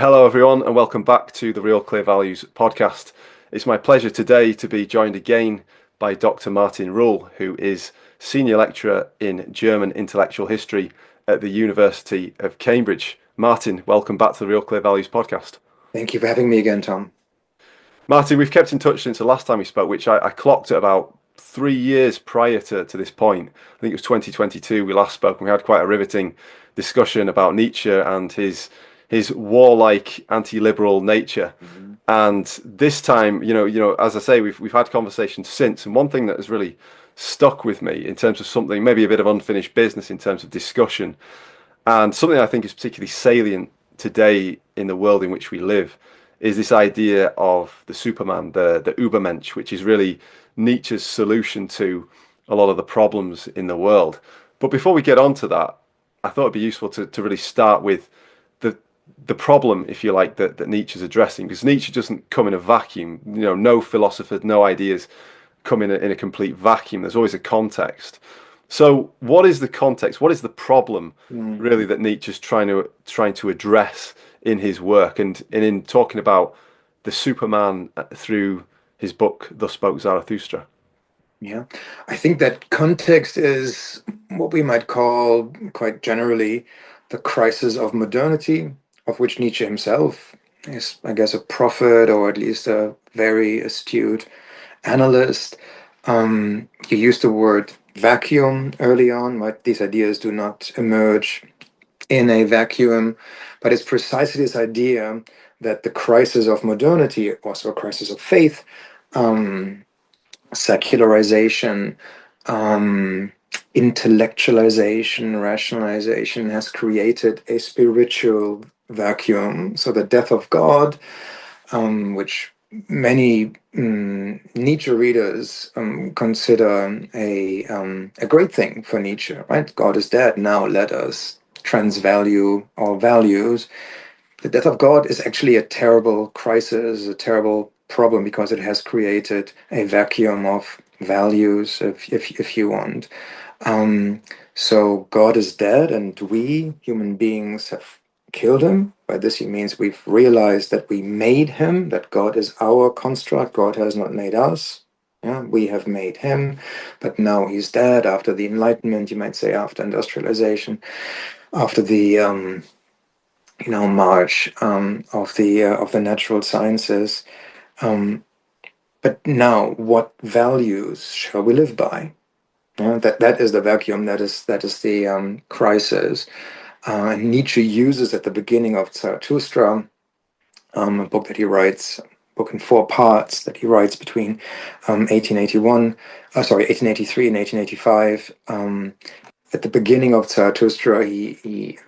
Hello, everyone, and welcome back to the Real Clear Values podcast. It's my pleasure today to be joined again by Dr. Martin Ruehl, who is Senior Lecturer in German Intellectual History at the University of Cambridge. Martin, welcome back to the Real Clear Values podcast. Thank you for having me again, Tom. Martin, we've kept in touch since the last time we spoke, which I clocked at about 3 years prior to this point. I think it was 2022 we last spoke, and we had quite a riveting discussion about Nietzsche and his warlike anti-liberal nature. Mm-hmm. And this time, as I say, we've had conversations since, and one thing that has really stuck with me in terms of something, maybe a bit of unfinished business in terms of discussion, and something I think is particularly salient today in the world in which we live, is this idea of the Superman, the übermensch, which is really Nietzsche's solution to a lot of the problems in the world. But before we get on to that, I thought it'd be useful to really start with the problem, if you like, that Nietzsche's addressing, because Nietzsche doesn't come in a vacuum. No philosopher, no ideas come in a complete vacuum. There's always a context. So, what is the context? What is the problem, really, that Nietzsche's trying to address in his work, and in talking about the Superman through his book Thus Spoke Zarathustra? Yeah, I think that context is what we might call, quite generally, the crisis of modernity, of which Nietzsche himself is, I guess, a prophet, or at least a very astute analyst. You used the word vacuum early on, right? These ideas do not emerge in a vacuum, but it's precisely this idea that the crisis of modernity, also a crisis of faith, secularization, intellectualization, rationalization has created a spiritual vacuum. So the death of God, which many Nietzsche readers consider a great thing for Nietzsche, right? God is dead. Now let us transvalue our values. The death of God is actually a terrible crisis, a terrible problem, because it has created a vacuum of values, if you want. So God is dead, and we human beings have killed him. By this he means we've realized that we made him, that God is our construct. God has not made us. Yeah, we have made him, but now he's dead after the Enlightenment, you might say, after industrialization, after the march of the natural sciences. But now, what values shall we live by? That is the vacuum. That is the crisis. And Nietzsche uses at the beginning of Zarathustra, a book that he writes, book in 4 parts that he writes between 1883 and 1885. At the beginning of Zarathustra, he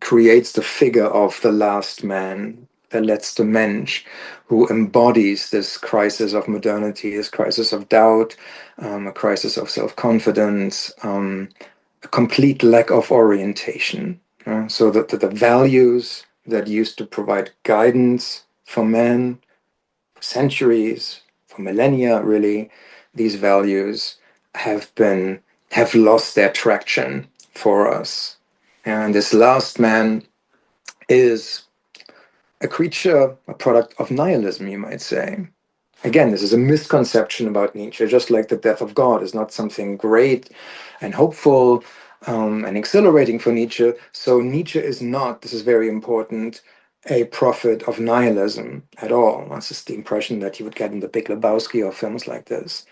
creates the figure of the last man, the letzte Mensch, who embodies this crisis of modernity, this crisis of doubt, a crisis of self-confidence, a complete lack of orientation. So that the values that used to provide guidance for man for centuries, for millennia, really, these values have lost their traction for us. And this last man is a creature, a product of nihilism, you might say. Again, this is a misconception about Nietzsche, just like the death of God is not something great and hopeful and exhilarating for Nietzsche. So Nietzsche is not, this is very important, a prophet of nihilism at all. That's just the impression that you would get in The Big Lebowski or films like this.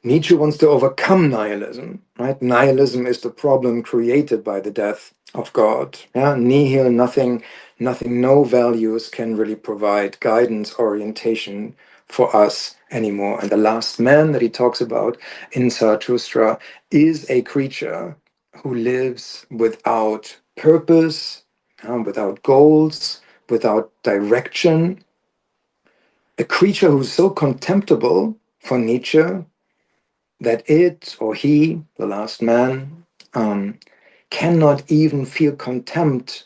Nietzsche wants to overcome nihilism, right? Nihilism is the problem created by the death of God. Yeah, nihil, nothing, no values can really provide guidance, orientation for us anymore. And the last man that he talks about in Zarathustra is a creature who lives without purpose, without goals, without direction. A creature who's so contemptible for Nietzsche that it or he, the last man, cannot even feel contempt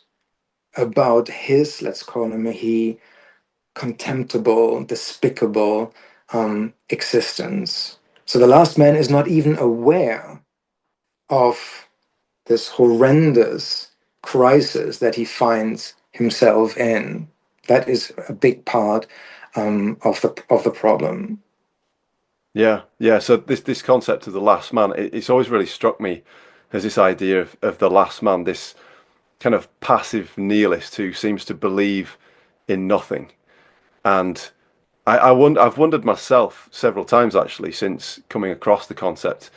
about his, let's call him a he, contemptible, despicable existence. So the last man is not even aware of this horrendous crisis that he finds himself in. That is a big part of the problem. Yeah, yeah. So this concept of the last man, it's always really struck me as this idea of the last man, this kind of passive nihilist who seems to believe in nothing. And I've wondered myself several times actually since coming across the concept.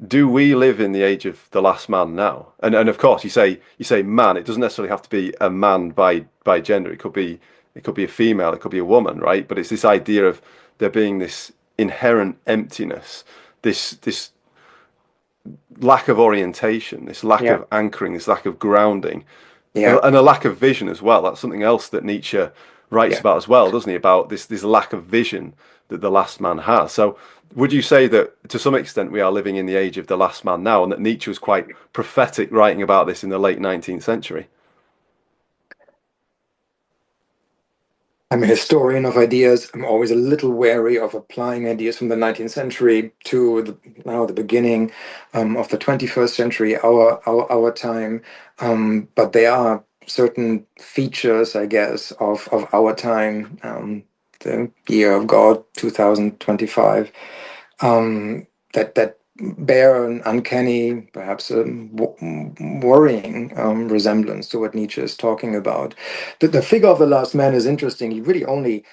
Do we live in the age of the last man now? And of course, you say man. It doesn't necessarily have to be a man by gender. It could be a female. It could be a woman, right? But it's this idea of there being this inherent emptiness, this lack of orientation, this lack Yeah, of anchoring, this lack of grounding, yeah, and a lack of vision as well. That's something else that Nietzsche writes yeah. about as well, doesn't he? About this lack of vision that the last man has. So, would you say that to some extent we are living in the age of the last man now, and that Nietzsche was quite prophetic writing about this in the late 19th century? I'm a historian of ideas. I'm always a little wary of applying ideas from the 19th century to now the beginning of the 21st century, our time. But there are certain features, I guess, of our time, the year of God, 2025, that bear an uncanny, perhaps a worrying resemblance to what Nietzsche is talking about. The figure of the last man is interesting. He really only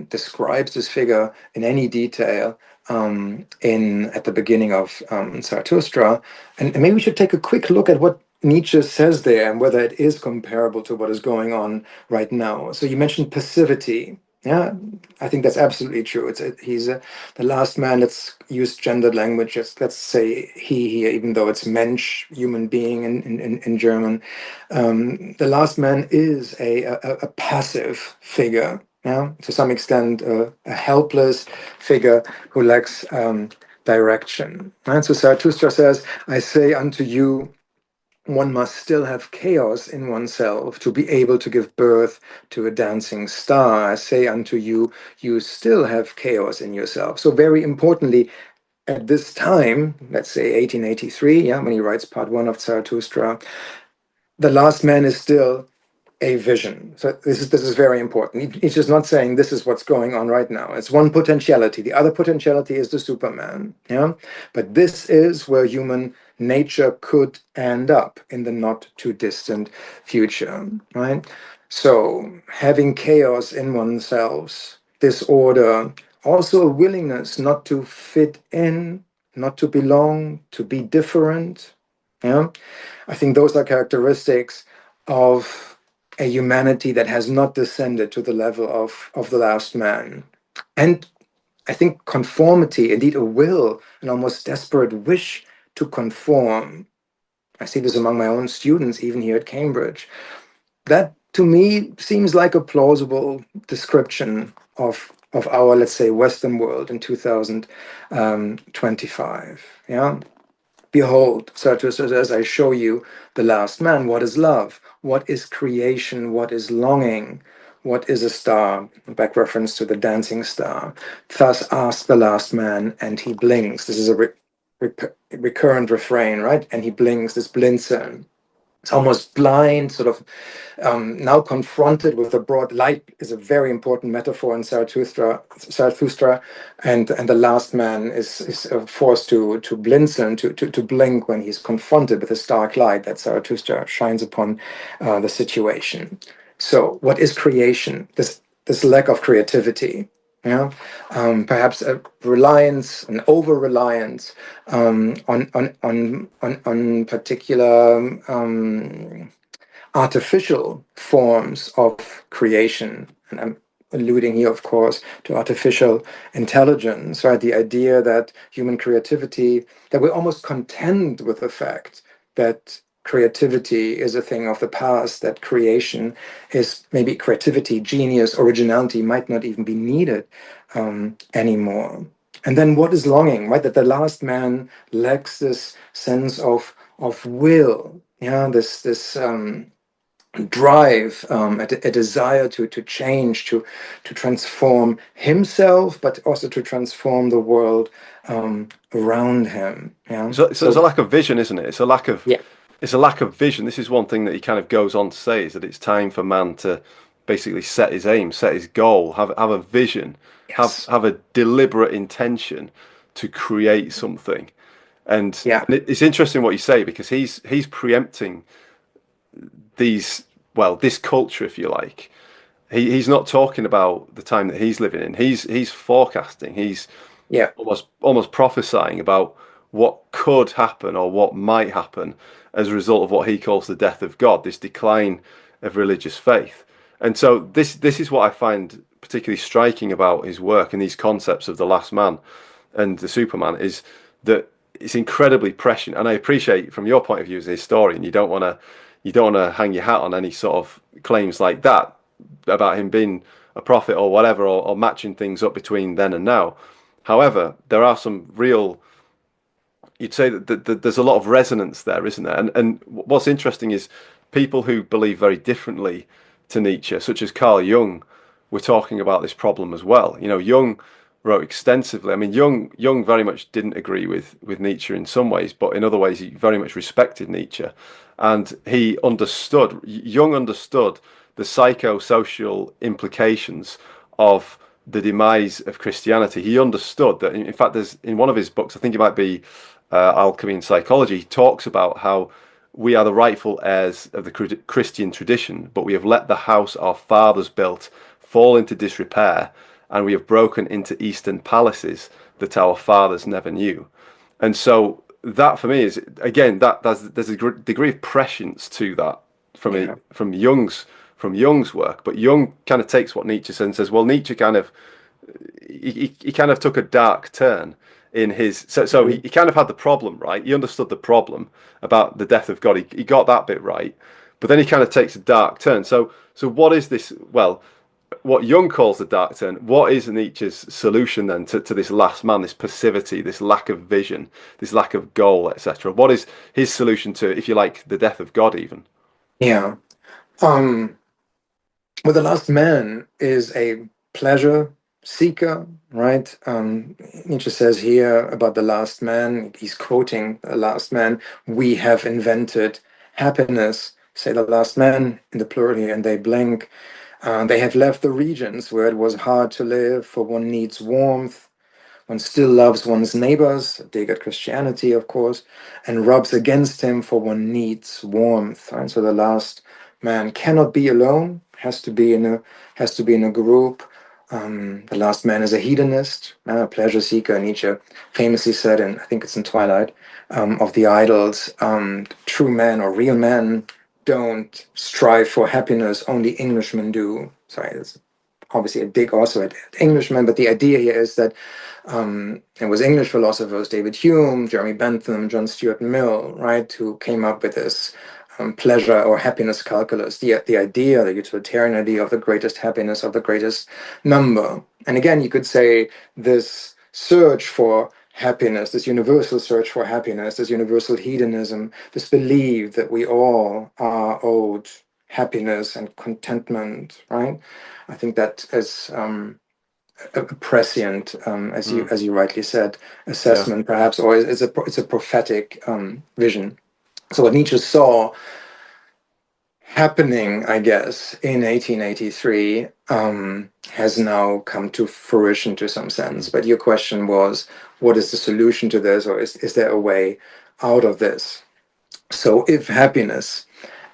describes this figure in any detail in at the beginning of Zarathustra, and maybe we should take a quick look at what Nietzsche says there and whether it is comparable to what is going on right now. So you mentioned passivity. Yeah, I think that's absolutely true. He's the last man. Let's use gendered language. Let's say he here, even though it's Mensch, human being in German. The last man is a passive figure. Yeah, to some extent, a helpless figure who lacks direction. And so Zarathustra says, "I say unto you, one must still have chaos in oneself to be able to give birth to a dancing star. I say unto you, you still have chaos in yourself." So, very importantly, at this time, let's say 1883, yeah, when he writes part one of Zarathustra, the last man is still a vision. So this is very important. He's just not saying this is what's going on right now. It's one potentiality. The other potentiality is the Superman. Yeah, but this is where human nature could end up in the not too distant future. Right. So having chaos in oneself, disorder, also a willingness not to fit in, not to belong, to be different. Yeah, I think those are characteristics of a humanity that has not descended to the level of the last man. And I think conformity, indeed a will, an almost desperate wish to conform. I see this among my own students, even here at Cambridge. That to me seems like a plausible description of our, let's say, Western world in 2025. Yeah. Behold, Zarathustra says, I show you the last man. What is love? What is creation? What is longing? What is a star? Back reference to the dancing star. Thus asked the last man, and he blinks. This is a recurrent refrain, right? And he blinks, this blinzeln. It's almost blind, sort of now confronted with the broad light is a very important metaphor in Zarathustra, and the last man is forced to blinzeln, to blink when he's confronted with this dark light that Zarathustra shines upon the situation. So, what is creation? This lack of creativity. Yeah, perhaps a reliance, an over reliance on particular artificial forms of creation. And I'm alluding here, of course, to artificial intelligence, right? The idea that human creativity, that we're almost content with the fact that creativity is a thing of the past, that creation is maybe creativity, genius, originality might not even be needed anymore. And then what is longing, right? That the last man lacks this sense of will, yeah, this drive, a desire to change, to transform himself, but also to transform the world around him. Yeah. So it's a So lack of vision, isn't it? yeah, It's a lack of vision. This is one thing that he kind of goes on to say is that it's time for man to basically set his aim, set his goal, have a vision, Yes. have a deliberate intention to create something. Yeah. And it's interesting what you say, because he's preempting these, well, this culture, if you like. He's not talking about the time that he's living in. He's forecasting. He's Yeah. almost prophesying about what could happen or what might happen as a result of what he calls the death of God, this decline of religious faith. And so this is what I find particularly striking about his work and these concepts of the last man and the Superman, is that it's incredibly prescient. And I appreciate, from your point of view as a historian, you don't want to hang your hat on any sort of claims like that about him being a prophet or whatever, or matching things up between then and now. However, there are some real, you'd say that there's a lot of resonance there, isn't there? And what's interesting is people who believe very differently to Nietzsche, such as Carl Jung, were talking about this problem as well. Jung wrote extensively. I mean, Jung very much didn't agree with Nietzsche in some ways, but in other ways he very much respected Nietzsche, and Jung understood the psychosocial implications of the demise of Christianity. He understood that, in fact, there's in one of his books, I think it might be Alchemy and Psychology, he talks about how we are the rightful heirs of the Christian tradition, but we have let the house our fathers built fall into disrepair, and we have broken into Eastern palaces that our fathers never knew. And so that, for me, is, again, that there's a degree of prescience to that Yeah. from Jung's work. But Jung kind of takes what Nietzsche says and says, well, Nietzsche kind of he kind of took a dark turn in his, so he kind of had the problem right. He understood the problem about the death of God. He got that bit right, but then he kind of takes a dark turn. So what is this? Well, what Jung calls the dark turn, what is Nietzsche's solution then to this last man, this passivity, this lack of vision, this lack of goal, etc.? What is his solution to, if you like, the death of God even? Yeah. Um, well, the last man is a pleasure seeker, right? Nietzsche says here about the last man, he's quoting the last man, we have invented happiness, say the last man in the plural here, and they blink. They have left the regions where it was hard to live, for one needs warmth. One still loves one's neighbors, a dig at Christianity, of course, and rubs against him, for one needs warmth. Right? So the last man cannot be alone, has to be in a group. The last man is a hedonist, a pleasure seeker. Nietzsche famously said, and I think it's in Twilight, of the idols, true men or real men don't strive for happiness, only Englishmen do. Sorry, that's obviously a dig also at Englishmen, but the idea here is that it was English philosophers, David Hume, Jeremy Bentham, John Stuart Mill, right, who came up with this pleasure or happiness calculus, the idea, the utilitarian idea of the greatest happiness, of the greatest number. And again, you could say this search for happiness, this universal search for happiness, this universal hedonism, this belief that we all are owed happiness and contentment, right? I think that is a prescient, Mm, as you rightly said, yeah, assessment, perhaps, or it's a prophetic vision. So what Nietzsche saw happening, I guess, in 1883 has now come to fruition to some sense. But your question was, what is the solution to this, or is there a way out of this? So if this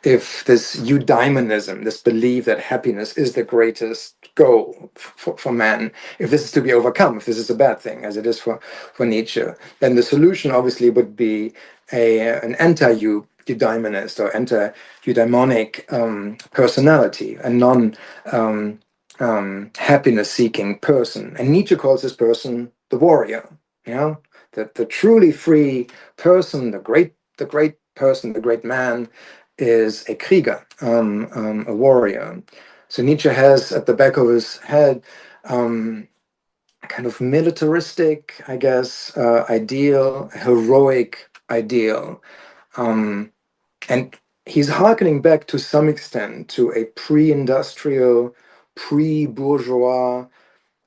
eudaimonism, this belief that happiness is the greatest goal for man, if this is to be overcome, if this is a bad thing, as it is for Nietzsche, then the solution obviously would be an anti-eudaimonist or anti-eudaimonic personality, a happiness-seeking person. And Nietzsche calls this person the warrior, you know, the truly free person, the great person, the great man is a Krieger, a warrior. So Nietzsche has at the back of his head a kind of militaristic, I guess, ideal, heroic ideal. Um, and he's harkening back to some extent to a pre-industrial, pre-bourgeois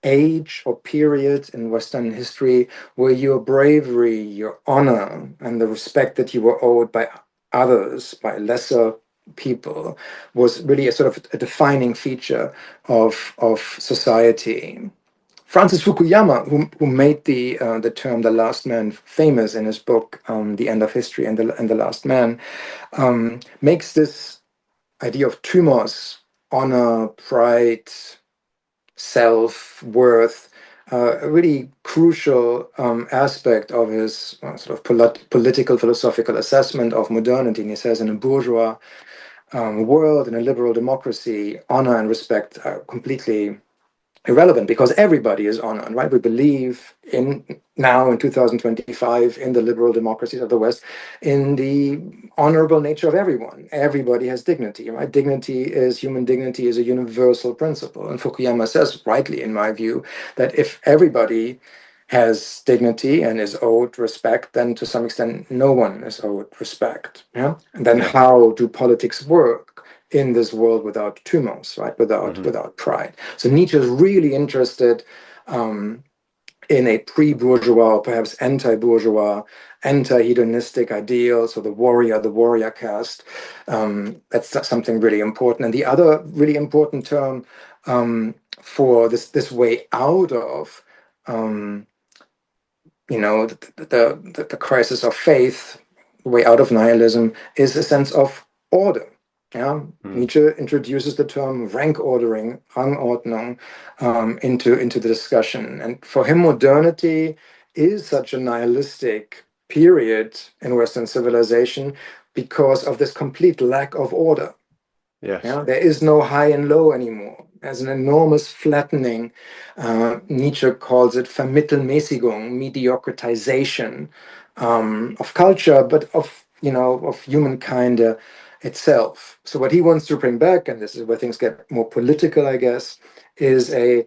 age or period in Western history where your bravery, your honor, and the respect that you were owed by others, by lesser people was really a sort of a defining feature of society. Francis Fukuyama, who made the term "the last man" famous in his book "The End of History and the Last Man," makes this idea of thumos, honor, pride, self-worth, a really crucial aspect of his sort of political philosophical assessment of modernity. And he says, in a bourgeois world, in a liberal democracy, honor and respect are completely irrelevant because everybody is honored, right? We believe in now in 2025 in the liberal democracies of the West, in the honorable nature of everyone. Everybody has dignity, right? Human dignity is a universal principle. And Fukuyama says, rightly in my view, that if everybody has dignity and is owed respect, then to some extent no one is owed respect. Yeah. And then Yeah. how do politics work in this world without tumults, right? Hmm. Without pride. So Nietzsche is really interested in a pre-bourgeois, or perhaps anti-bourgeois, anti-hedonistic ideal. So the warrior caste. That's something really important. And the other really important term for this way out of the crisis of faith, the way out of nihilism, is a sense of order. Yeah, Mm. Nietzsche introduces the term rank ordering, Rangordnung, into the discussion, and for him, modernity is such a nihilistic period in Western civilization because of this complete lack of order. Yes. Yeah, there is no high and low anymore. There's an enormous flattening. Nietzsche calls it Vermittelmäßigung, mediocritization of culture, but of humankind itself. So what he wants to bring back, and this is where things get more political, I guess, is a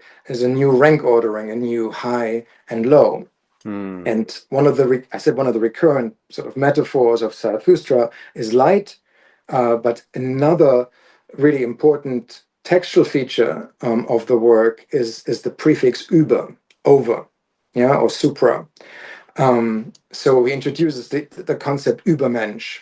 new rank ordering, a new high and low. Mm. And one of the recurrent sort of metaphors of Zarathustra is light, but another really important textual feature of the work is the prefix über, over, yeah, or supra. So he introduces the concept übermensch.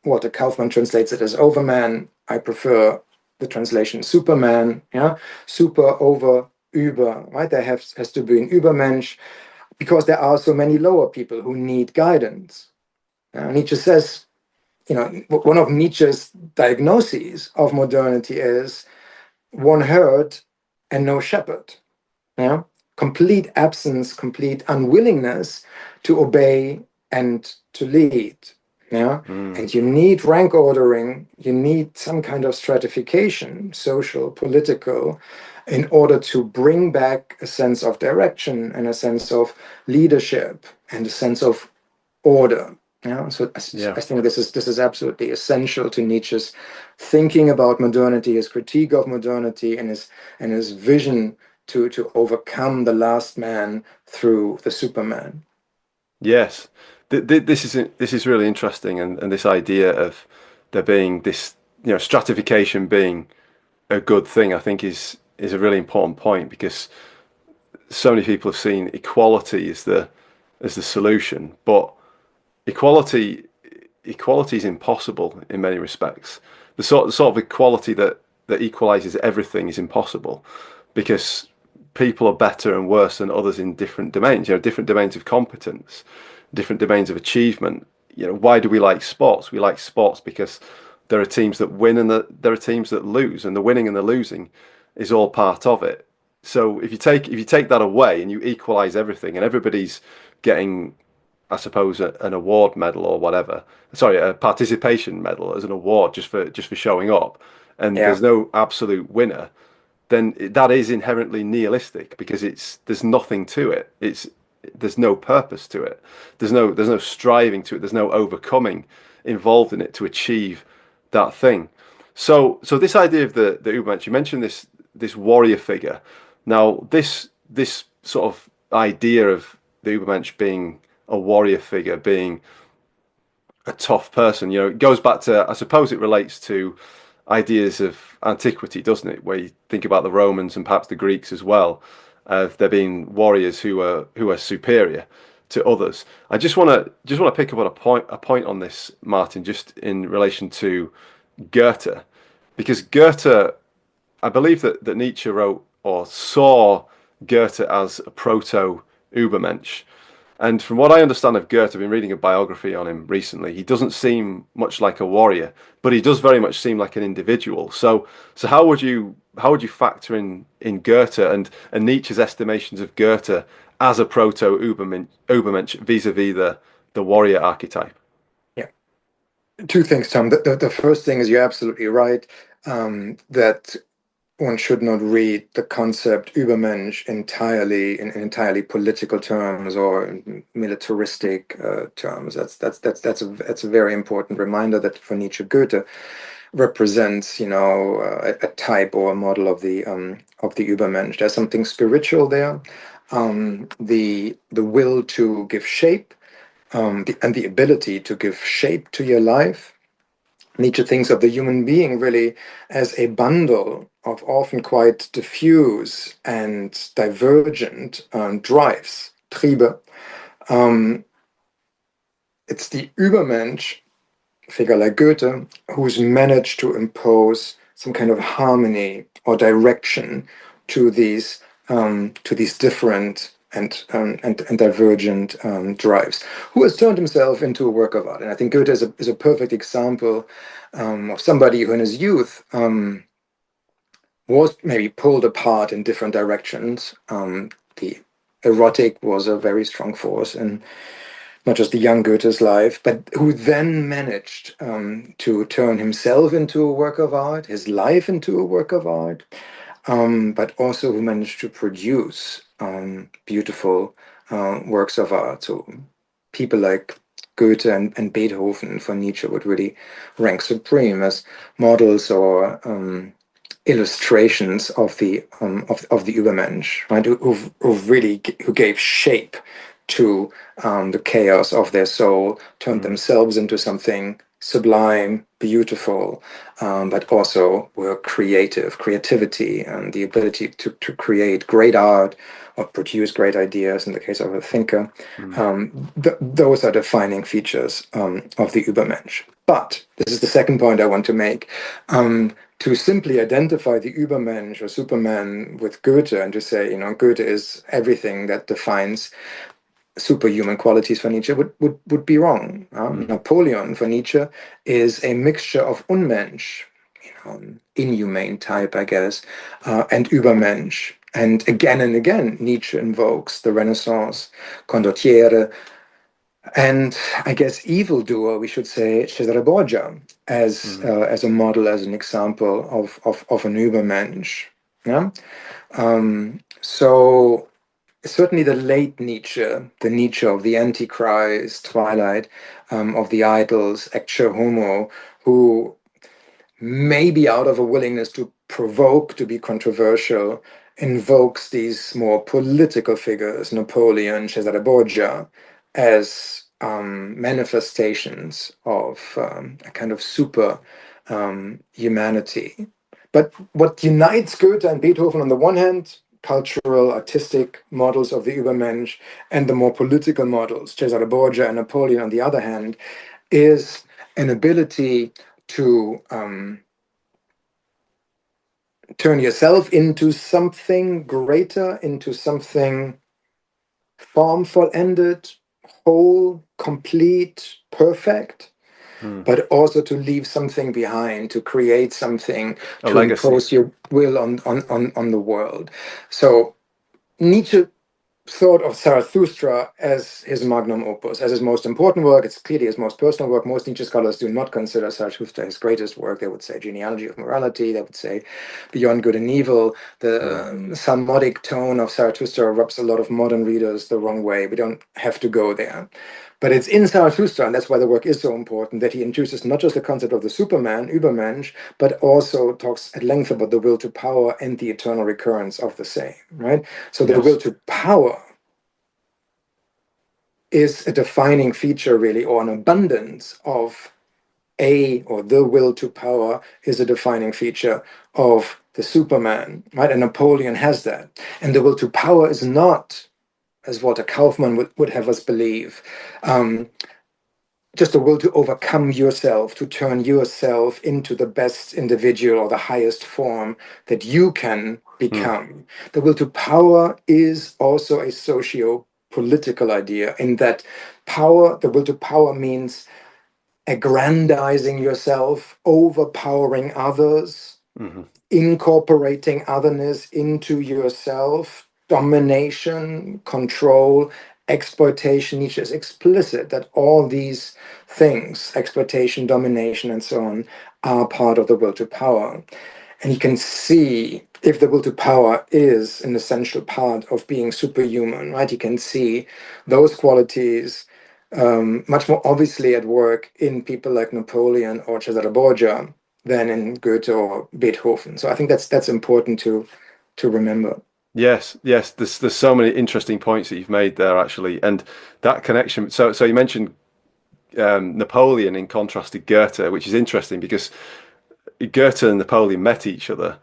Walter Kaufmann translates it as overman. I prefer the translation superman, yeah, super, over, über, right? There has to be an übermensch because there are so many lower people who need guidance. Nietzsche says, one of Nietzsche's diagnoses of modernity is one herd and no shepherd. Yeah, complete absence, complete unwillingness to obey and to lead. Yeah, Mm. and you need rank ordering. You need some kind of stratification, social, political, in order to bring back a sense of direction and a sense of leadership and a sense of order. Yeah, so Yeah. I think this is absolutely essential to Nietzsche's thinking about modernity, his critique of modernity, and his vision to overcome the last man through the Superman. Yes. This is really interesting, and this idea of there being this, stratification being a good thing, I think is a really important point because so many people have seen equality as the solution, but equality equality is impossible in many respects. The sort of equality that equalizes everything is impossible because people are better and worse than others in different domains. Different domains of competence, different domains of achievement. Why do we like sports? We like sports because there are teams that win and there are teams that lose, and the winning and the losing is all part of it. So if you take that away and you equalize everything and everybody's getting, I suppose, an award medal or whatever. Sorry, a participation medal as an award just for showing up, and Yeah, there's no absolute winner. Then that is inherently nihilistic because there's nothing to it. There's no purpose to it. There's no striving to it. There's no overcoming involved in it to achieve that thing. So this idea of the Übermensch, you mentioned this warrior figure. Now this sort of idea of the Übermensch being a warrior figure, being a tough person, it goes back to, I suppose it relates to ideas of antiquity, doesn't it? Where you think about the Romans and perhaps the Greeks as well, of there being warriors who are superior to others. I just want to pick up on a point on this, Martin, just in relation to Goethe, because Goethe, I believe that Nietzsche wrote or saw Goethe as a proto übermensch. And from what I understand of Goethe, I've been reading a biography on him recently. He doesn't seem much like a warrior, but he does very much seem like an individual. So how would you factor in Goethe and Nietzsche's estimations of Goethe as a proto Übermensch vis-a-vis the warrior archetype? Yeah. Two things, Tom. The first thing is you're absolutely right, that one should not read the concept Übermensch entirely in entirely political terms or militaristic terms. That's a very important reminder that for Nietzsche, Goethe represents, a type or a model of the Übermensch. There's something spiritual there, the will to give shape, and the ability to give shape to your life. Nietzsche thinks of the human being really as a bundle of often quite diffuse and divergent drives, Triebe. Um, it's the Übermensch, figure like Goethe, who's managed to impose some kind of harmony or direction to these different and divergent drives, who has turned himself into a work of art. And I think Goethe is a perfect example of somebody who in his youth was maybe pulled apart in different directions. The erotic was a very strong force in not just the young Goethe's life, but who then managed to turn himself into a work of art, his life into a work of art, but also who managed to produce beautiful works of art. So people like Goethe and Beethoven for Nietzsche would really rank supreme as models or illustrations of the Übermensch, right? Who gave shape to the chaos of their soul, turned themselves into something sublime, beautiful, but also were creativity, and the ability to create great art or produce great ideas in the case of a thinker. Those are defining features of the Übermensch. But this is the second point I want to make. To simply identify the Übermensch or Superman with Goethe and to say, Goethe is everything that defines superhuman qualities for Nietzsche would be wrong. Napoleon for Nietzsche is a mixture of Unmensch, inhumane type, I guess, and Übermensch. And again, Nietzsche invokes the Renaissance, Condottiere, and I guess evildoer, we should say, Cesare Borgia as a model, as an example of an Übermensch. Yeah. So certainly the late Nietzsche, the Nietzsche of the Antichrist, Twilight, of the Idols, Ecce Homo, who maybe out of a willingness to provoke, to be controversial, invokes these more political figures, Napoleon, Cesare Borgia, as manifestations of a kind of super humanity. But what unites Goethe and Beethoven on the one hand, cultural, artistic models of the Übermensch, and the more political models, Cesare Borgia and Napoleon on the other hand, is an ability to turn yourself into something greater, into something formful, ended, whole, complete, perfect, but also to leave something behind, to create something, A to legacy. impose your will on the world. So Nietzsche thought of Zarathustra as his magnum opus, as his most important work. It's clearly his most personal work. Most Nietzsche scholars do not consider Zarathustra his greatest work. They would say Genealogy of Morality. They would say Beyond Good and Evil. The Psalmodic tone of Zarathustra rubs a lot of modern readers the wrong way. We don't have to go there. But it's in Zarathustra, and that's why the work is so important, that he introduces not just the concept of the Superman, Übermensch, but also talks at length about the will to power and the eternal recurrence of the same, right? So the will to power is a defining feature, really, or an abundance of or the will to power is a defining feature of the Superman, right? And Napoleon has that. And the will to power is not, as Walter Kaufmann would have us believe, just the will to overcome yourself, to turn yourself into the best individual or the highest form that you can Mm, become. The will to power is also a socio-political idea, in that the will to power means aggrandizing yourself, overpowering others, hmm. incorporating otherness into yourself, domination, control, exploitation. Nietzsche is explicit that all these things, exploitation, domination, and so on, are part of the will to power. And you can see if the will to power is an essential part of being superhuman, right? You can see those qualities much more obviously at work in people like Napoleon or Cesare Borgia than in Goethe or Beethoven. So I think that's important to remember. Yes, yes. There's so many interesting points that you've made there, actually, and that connection. So you mentioned Napoleon in contrast to Goethe, which is interesting because Goethe and Napoleon met each other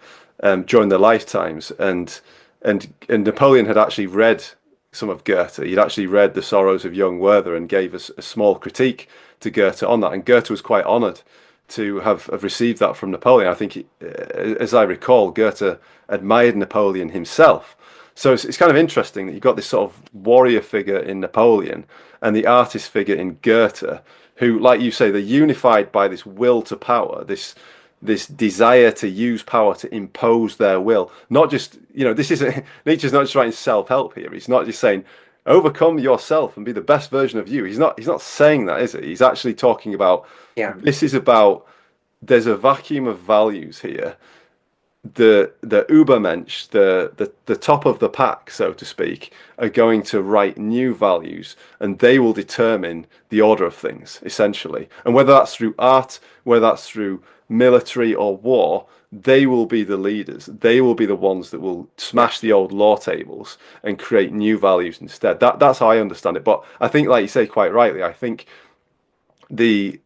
during their lifetimes, and Napoleon had actually read some of Goethe. He'd actually read The Sorrows of Young Werther and gave us a small critique to Goethe on that. And Goethe was quite honoured to have received that from Napoleon. I think, as I recall, Goethe admired Napoleon himself. So it's kind of interesting that you've got this sort of warrior figure in Napoleon and the artist figure in Goethe, who, like you say, they're unified by this will to power, this desire to use power to impose their will. Not just, this isn't Nietzsche's not just writing self-help here. He's not just saying overcome yourself and be the best version of you. He's not saying that, is it? He's actually talking about Yeah, this is about there's a vacuum of values here. The übermensch, the top of the pack, so to speak, are going to write new values, and they will determine the order of things, essentially. And whether that's through art, whether that's through military or war, they will be the leaders. They will be the ones that will yeah, smash the old law tables and create new values instead. That's how I understand it. But I think, like you say quite rightly, I think the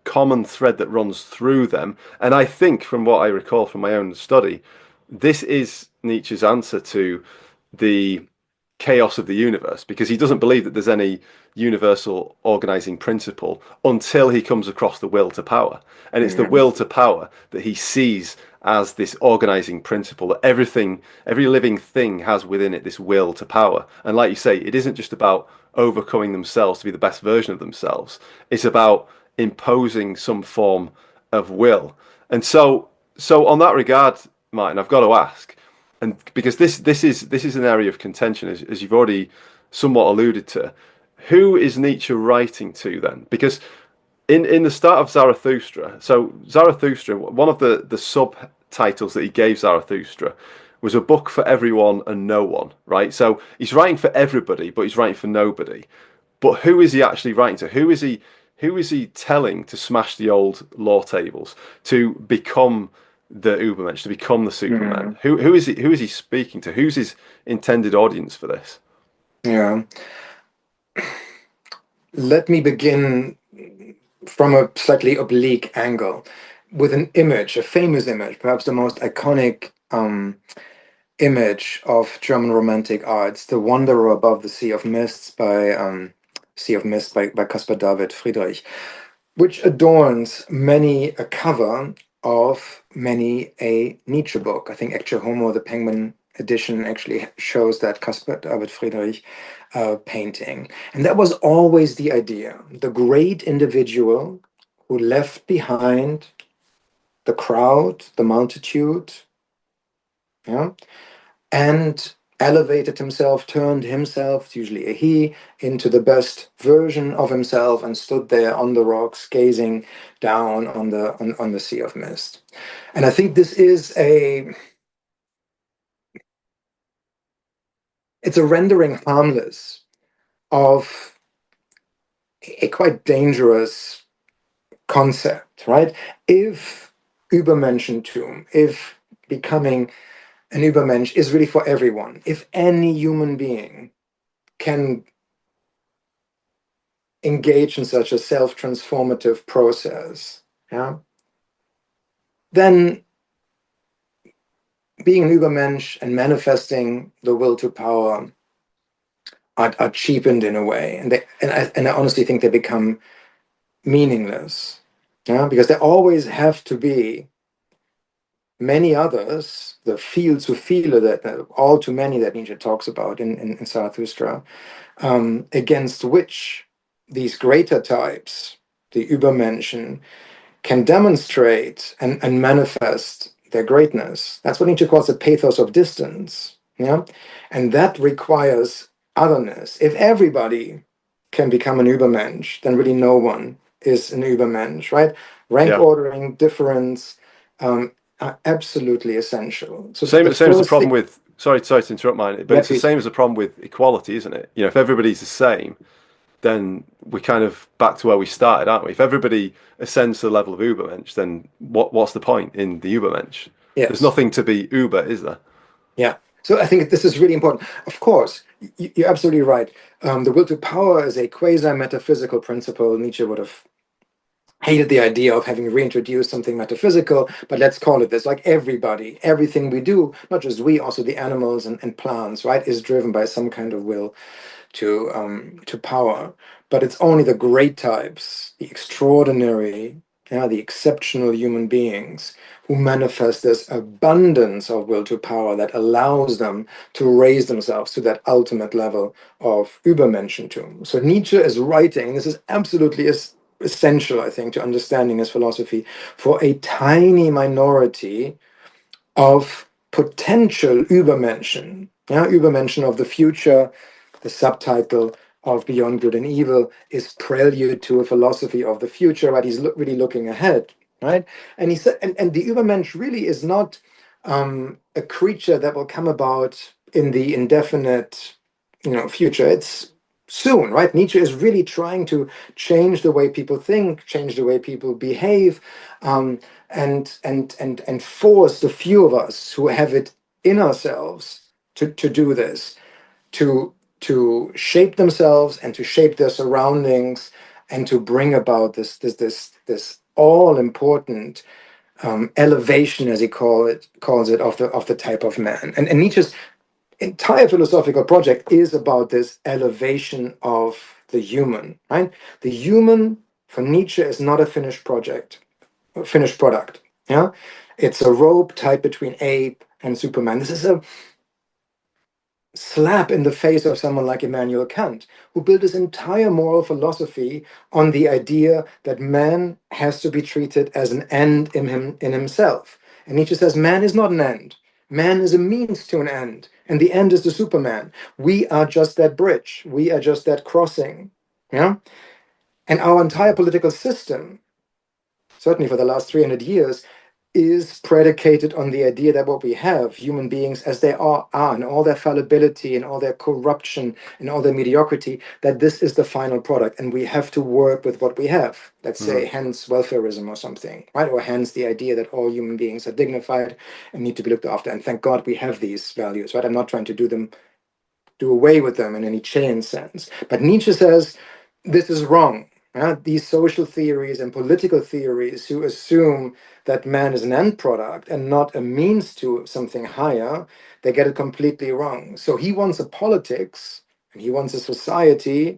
common thread that runs through them. And I think, from what I recall from my own study, this is Nietzsche's answer to the chaos of the universe, because he doesn't believe that there's any universal organizing principle until he comes across the will to power. And it's the mhm, will to power that he sees as this organizing principle that every living thing has within it this will to power. And like you say, it isn't just about overcoming themselves to be the best version of themselves. It's about imposing some form of will. And so on that regard, Martin, I've got to ask, and because this is an area of contention, as you've already somewhat alluded to, who is Nietzsche writing to then? Because in the start of Zarathustra, so Zarathustra, one of the subtitles that he gave Zarathustra was a book for everyone and no one, right? So he's writing for everybody, but he's writing for nobody. But who is he actually writing to? Who is he telling to smash the old law tables, to become the Übermensch, to become the Superman? mhm. Who is he speaking to? Who's his intended audience for this? Yeah. Let me begin from a slightly oblique angle with an image, a famous image, perhaps the most iconic image of German Romantic arts, "The Wanderer Above the Sea of Mists" by Caspar David Friedrich, which adorns many a cover of many a Nietzsche book. I think Ecce Homo, the Penguin edition, actually shows that Caspar David Friedrich painting. And that was always the idea. The great individual who left behind the crowd, the multitude, yeah, and elevated himself, turned himself, usually a he, into the best version of himself, and stood there on the rocks, gazing down on the sea of mist. And I think this is it's a rendering harmless of a quite dangerous concept, right? If Übermenschentum, if becoming an Übermensch is really for everyone, if any human being can engage in such a self-transformative process, yeah, then being an Übermensch and manifesting the will to power are cheapened in a way, and I honestly think they become meaningless. Yeah, because there always have to be many others, the fields who feel that all too many that Nietzsche talks about in Zarathustra, against which these greater types, the Übermenschen, can demonstrate and manifest their greatness. That's what Nietzsche calls the pathos of distance. Yeah, and that requires otherness. If everybody can become an Übermensch, then really no one is an Übermensch, right? Rank Yeah. ordering, difference, are absolutely essential. So the Same as the first problem thing, with, sorry to interrupt mine, but yeah, it's the please. same as the problem with equality, isn't it? You know, if everybody's the same, then we're kind of back to where we started, aren't we? If everybody ascends to the level of Übermensch, then what's the point in the Übermensch? There's Yes. nothing to be Uber, is there? Yeah. So I think this is really important. Of course, you're absolutely right. The will to power is a quasi-metaphysical principle. Nietzsche would have hated the idea of having reintroduced something metaphysical, but let's call it this. Like everybody, everything we do, not just we, also the animals and plants, right, is driven by some kind of will to power. But it's only the great types, the extraordinary, yeah, the exceptional human beings who manifest this abundance of will to power that allows them to raise themselves to that ultimate level of Übermenschentum. So Nietzsche is writing, this is absolutely essential, I think, to understanding his philosophy, for a tiny minority of potential Übermenschen, yeah, Übermenschen of the future. The subtitle of Beyond Good and Evil is prelude to a philosophy of the future, right? He's really looking ahead, right? And he said, and the Übermensch really is not a creature that will come about in the indefinite, future. It's soon, right? Nietzsche is really trying to change the way people think, change the way people behave, and force the few of us who have it in ourselves to do this, to shape themselves and to shape their surroundings and to bring about this all important elevation, as he calls it, of the type of man. And Nietzsche's entire philosophical project is about this elevation of the human, right? The human for Nietzsche is not a finished project, a finished product. Yeah, it's a rope tied between ape and Superman. This is a slap in the face of someone like Immanuel Kant, who built his entire moral philosophy on the idea that man has to be treated as an end in himself. And Nietzsche says man is not an end. Man is a means to an end, and the end is the Superman. We are just that bridge. We are just that crossing. Yeah, and our entire political system, certainly for the last 300 years, is predicated on the idea that what we have, human beings as they are in all their fallibility and all their corruption and all their mediocrity, that this is the final product and we have to work with what we have. Let's say, Mm. hence welfarism or something, right? Or hence the idea that all human beings are dignified and need to be looked after. And thank God we have these values, right? I'm not trying to do away with them in any chain sense. But Nietzsche says this is wrong. These social theories and political theories who assume that man is an end product and not a means to something higher, they get it completely wrong. So he wants a politics and he wants a society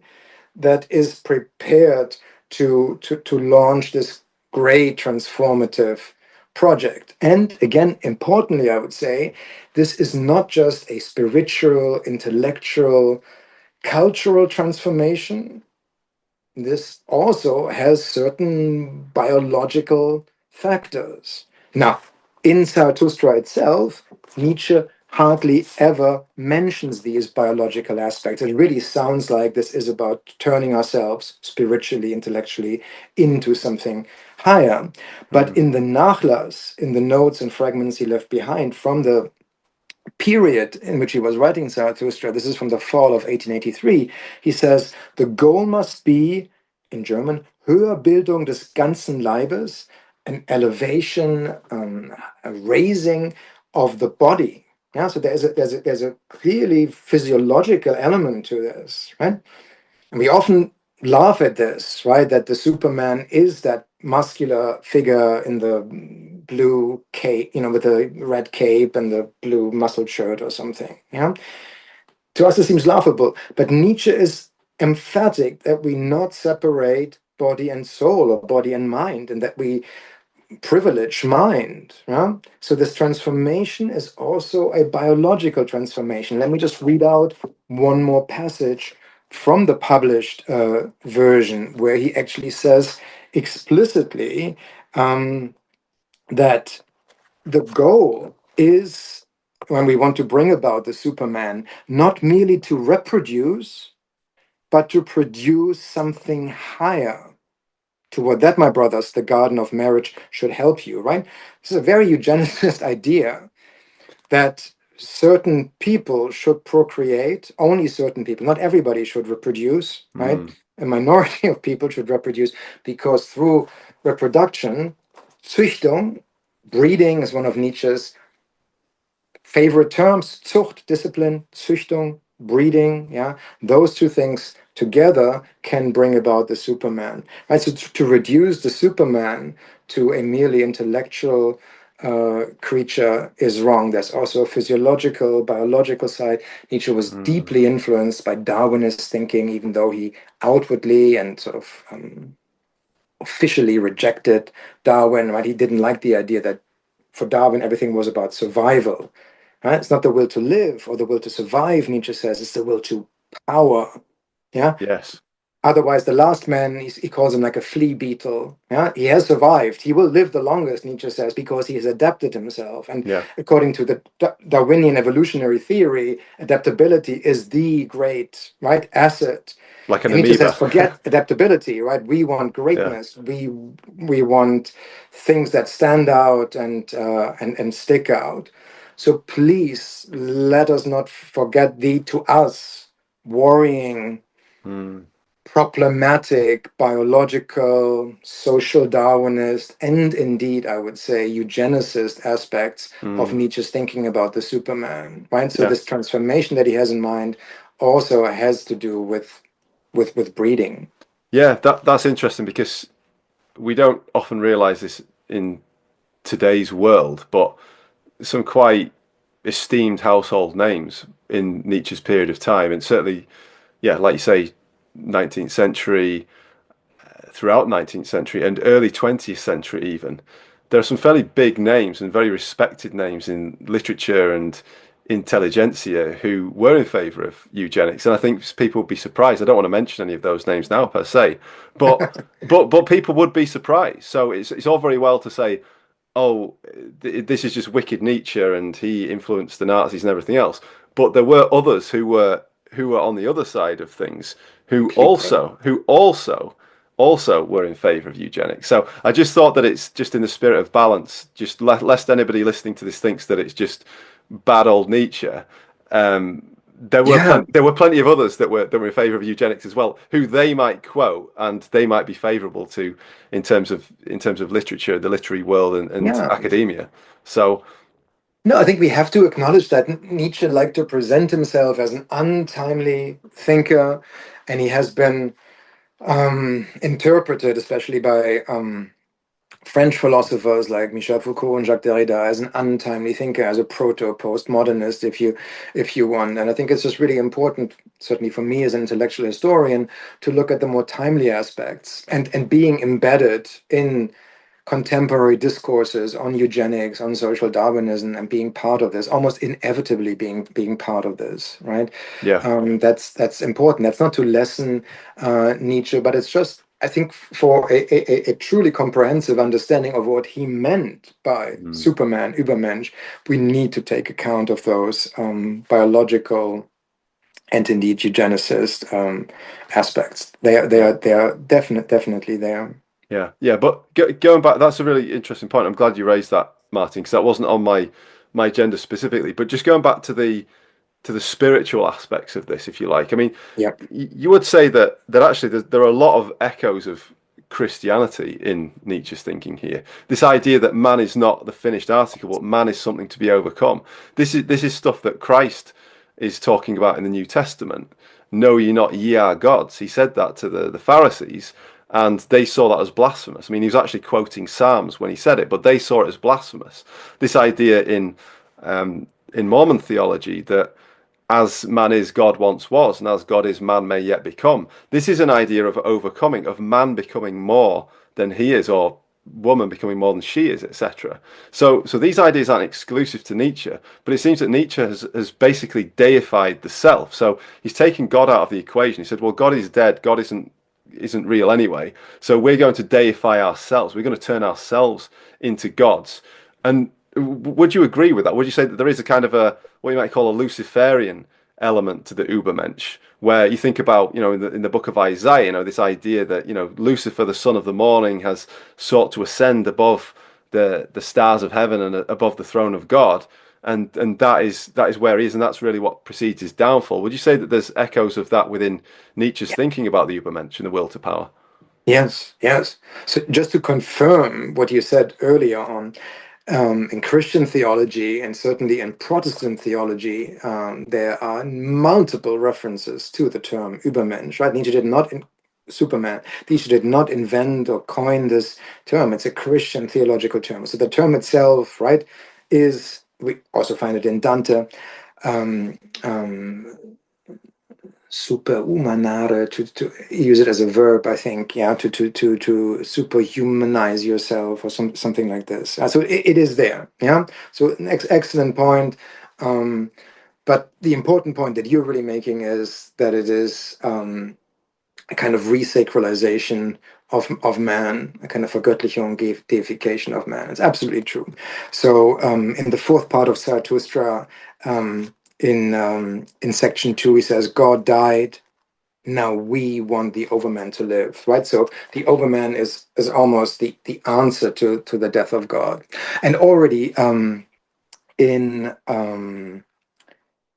that is prepared to launch this great transformative project. And again, importantly, I would say, this is not just a spiritual, intellectual, cultural transformation. This also has certain biological factors. Now, in Zarathustra itself, Nietzsche hardly ever mentions these biological aspects. It really sounds like this is about turning ourselves spiritually, intellectually into something higher. But Mm. in the Nachlass, in the notes and fragments he left behind from the period in which he was writing Zarathustra, this is from the fall of 1883, he says, the goal must be, in German, Höherbildung des ganzen Leibes, an elevation, a raising of the body. Yeah, so there's a clearly physiological element to this, right? And we often laugh at this, right? That the Superman is that muscular figure in the blue cape, with the red cape and the blue muscled shirt or something. Yeah. To us, it seems laughable, but Nietzsche is emphatic that we not separate body and soul, or body and mind, and that we privilege mind. Yeah? So this transformation is also a biological transformation. Let me just read out one more passage from the published version, where he actually says explicitly that the goal is, when we want to bring about the Superman, not merely to reproduce, but to produce something higher. Toward that, my brothers, the garden of marriage should help you, right? This is a very eugenicist idea, that certain people should procreate, only certain people, not everybody should reproduce, right? Mm. A minority of people should reproduce, because through reproduction, Züchtung, breeding is one of Nietzsche's favorite terms: Zucht, discipline, Züchtung, breeding. Yeah, those two things together can bring about the Superman. Right. So to reduce the Superman to a merely intellectual creature is wrong. There's also a physiological, biological side. Nietzsche was Mm. deeply influenced by Darwinist thinking, even though he outwardly and sort of officially rejected Darwin. Right, he didn't like the idea that for Darwin everything was about survival. Right? It's not the will to live or the will to survive, Nietzsche says, it's the will to power. Yeah. Yes. Otherwise, the last man, he calls him like a flea beetle. Yeah, he has survived. He will live the longest, Nietzsche says, because he has adapted himself. And Yeah. according to the Darwinian evolutionary theory, adaptability is the great, right, asset. Like an And Nietzsche says, amoeba. forget adaptability, right? We want Yeah. greatness. We want things that stand out and stick out. So please let us not forget the, to us, worrying, Mm. problematic, biological, social Darwinist, and indeed, I would say, eugenicist aspects of Mm. Nietzsche's thinking about the Superman. Right. So Yeah. this transformation that he has in mind also has to do with breeding. Yeah, that's interesting because we don't often realize this in today's world, but some quite esteemed household names in Nietzsche's period of time, and certainly, yeah, like you say, 19th century, throughout 19th century and early 20th century even, there are some fairly big names and very respected names in literature and intelligentsia who were in favour of eugenics. And I think people would be surprised. I don't want to mention any of those names now per se, but but people would be surprised. So it's all very well to say, oh, this is just wicked Nietzsche and he influenced the Nazis and everything else. But there were others who were on the other side of things who Completely. also were in favour of eugenics. So I just thought that it's just in the spirit of balance, just lest anybody listening to this thinks that it's just bad old Nietzsche. Yeah. There were plenty of others that were in favour of eugenics as well, who they might quote and they might be favourable to in terms of literature, the literary world, and Yeah. academia. So No, I think we have to acknowledge that Nietzsche liked to present himself as an untimely thinker, and he has been interpreted, especially by French philosophers like Michel Foucault and Jacques Derrida, as an untimely thinker, as a proto-postmodernist, if you want. And I think it's just really important, certainly for me as an intellectual historian, to look at the more timely aspects and being embedded in contemporary discourses on eugenics, on social Darwinism, and being part of this, almost inevitably being part of this, right? yeah. That's important. That's not to lessen Nietzsche, but it's just, I think, for a truly comprehensive understanding of what he meant by Mm. Superman, übermensch, we need to take account of those biological and indeed eugenicist aspects. Yeah. They are definitely there. Yeah, yeah, but going back, that's a really interesting point. I'm glad you raised that, Martin, because that wasn't on my agenda specifically. But just going back to the spiritual aspects of this, if you like. I mean, Yeah. you would say that actually there are a lot of echoes of Christianity in Nietzsche's thinking here. This idea that man is not the finished article, but man is something to be overcome. This is stuff that Christ is talking about in the New Testament. Know ye not ye are gods. He said that to the Pharisees, and they saw that as blasphemous. I mean, he was actually quoting Psalms when he said it, but they saw it as blasphemous. This idea in Mormon theology that as man is, God once was, and as God is, man may yet become. This is an idea of overcoming, of man becoming more than he is, or woman becoming more than she is, etc. So these ideas aren't exclusive to Nietzsche, but it seems that Nietzsche has basically deified the self. So he's taken God out of the equation. He said, well, God is dead. God isn't real anyway. So we're going to deify ourselves. We're going to turn ourselves into gods. And would you agree with that? Would you say that there is a kind of a what you might call a Luciferian element to the übermensch, where you think about, in the book of Isaiah, this idea that, Lucifer, the son of the morning, has sought to ascend above the stars of heaven and above the throne of God, and that is where he is, and that's really what precedes his downfall. Would you say that there's echoes of that within Nietzsche's thinking about the übermensch and the will to power? Yes, yes. So just to confirm what you said earlier on, in Christian theology and certainly in Protestant theology, there are multiple references to the term Übermensch. Right? Superman. Nietzsche did not invent or coin this term. It's a Christian theological term. So the term itself, right, is, we also find it in Dante, um, um, superhumanare, to use it as a verb, I think, yeah, to superhumanize yourself or something like this. So it is there, yeah. So excellent point. But the important point that you're really making is that it is a kind of resacralization of man, a kind of Vergöttlichung, deification of man. It's absolutely true. So in the fourth part of Zarathustra, in section 2, he says, God died. Now we want the overman to live, right? So the overman is almost the answer to the death of God. And already in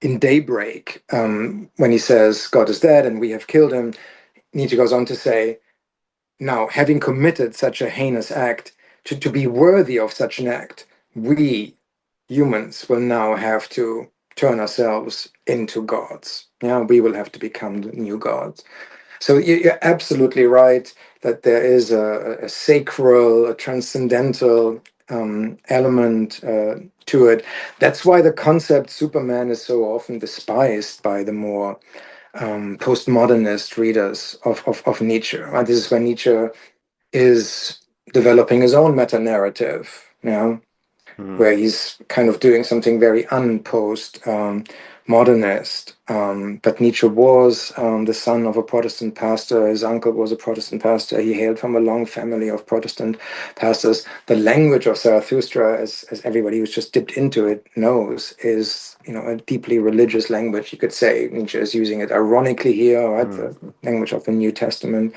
in Daybreak, when he says God is dead and we have killed him, Nietzsche goes on to say, now, having committed such a heinous act, to be worthy of such an act, we humans will now have to turn ourselves into gods. Yeah, we will have to become the new gods. So you're absolutely right that there is a sacral, a transcendental element to it. That's why the concept Superman is so often despised by the more postmodernist readers of Nietzsche. Right? This is when Nietzsche is developing his own meta narrative, Hmm. where he's kind of doing something very unpost modernist. But Nietzsche was the son of a Protestant pastor. His uncle was a Protestant pastor. He hailed from a long family of Protestant pastors. The language of Zarathustra, as everybody who's just dipped into it knows, is a deeply religious language. You could say Nietzsche is using it ironically here, right? Hmm. The language of the New Testament.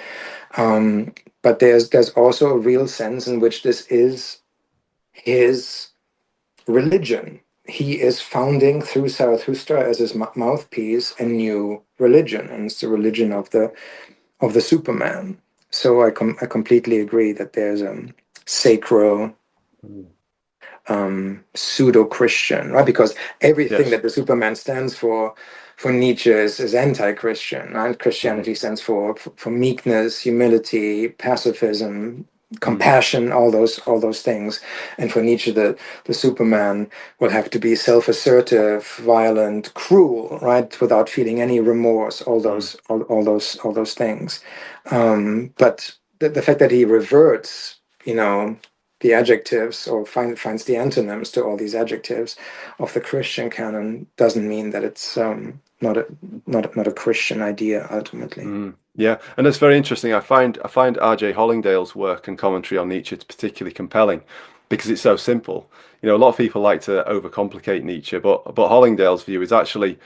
But there's also a real sense in which this is his religion. He is founding through Zarathustra as his mouthpiece a new religion, and it's the religion of the Superman. So I completely agree that there's a sacral Hmm. pseudo-Christian, right? Because everything Yes. that the Superman stands for Nietzsche is anti-Christian, right? Hmm. Christianity stands for meekness, humility, pacifism, Hmm. compassion, all those things. And for Nietzsche, the Superman will have to be self-assertive, violent, cruel, right? Without feeling any remorse, Hmm. all those things. But the fact that he reverts, the adjectives or finds the antonyms to all these adjectives of the Christian canon doesn't mean that it's not a Christian idea ultimately. Mm, yeah, and it's very interesting. I find R.J. Hollingdale's work and commentary on Nietzsche particularly compelling because it's so simple. A lot of people like to overcomplicate Nietzsche, but Hollingdale's view is actually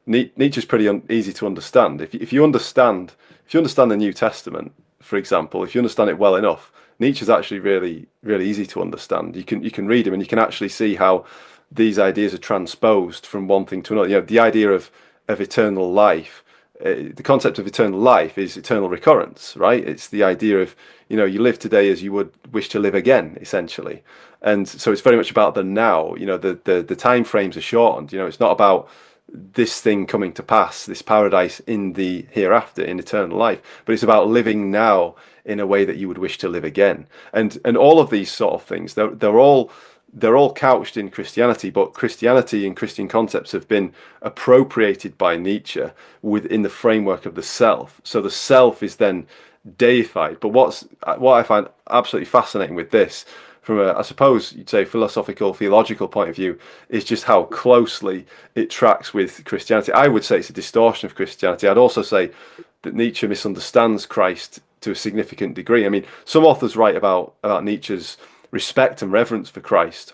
Nietzsche's pretty easy to understand. If you understand the New Testament, for example, if you understand it well enough, Nietzsche's actually really really easy to understand. You can read him and you can actually see how these ideas are transposed from one thing to another. The idea of eternal life, the concept of eternal life is eternal recurrence, right? It's the idea of, you live today as you would wish to live again, essentially. And so it's very much about the now. The time frames are shortened. It's not about this thing coming to pass, this paradise in the hereafter, in eternal life, but it's about living now in a way that you would wish to live again. And all of these sort of things, they're all they're all couched in Christianity, but Christianity and Christian concepts have been appropriated by Nietzsche within the framework of the self. So the self is then deified. But what I find absolutely fascinating with this, from a, I suppose you'd say, philosophical, theological point of view, is just how closely it tracks with Christianity. I would say it's a distortion of Christianity. I'd also say that Nietzsche misunderstands Christ to a significant degree. I mean, some authors write about Nietzsche's respect and reverence for Christ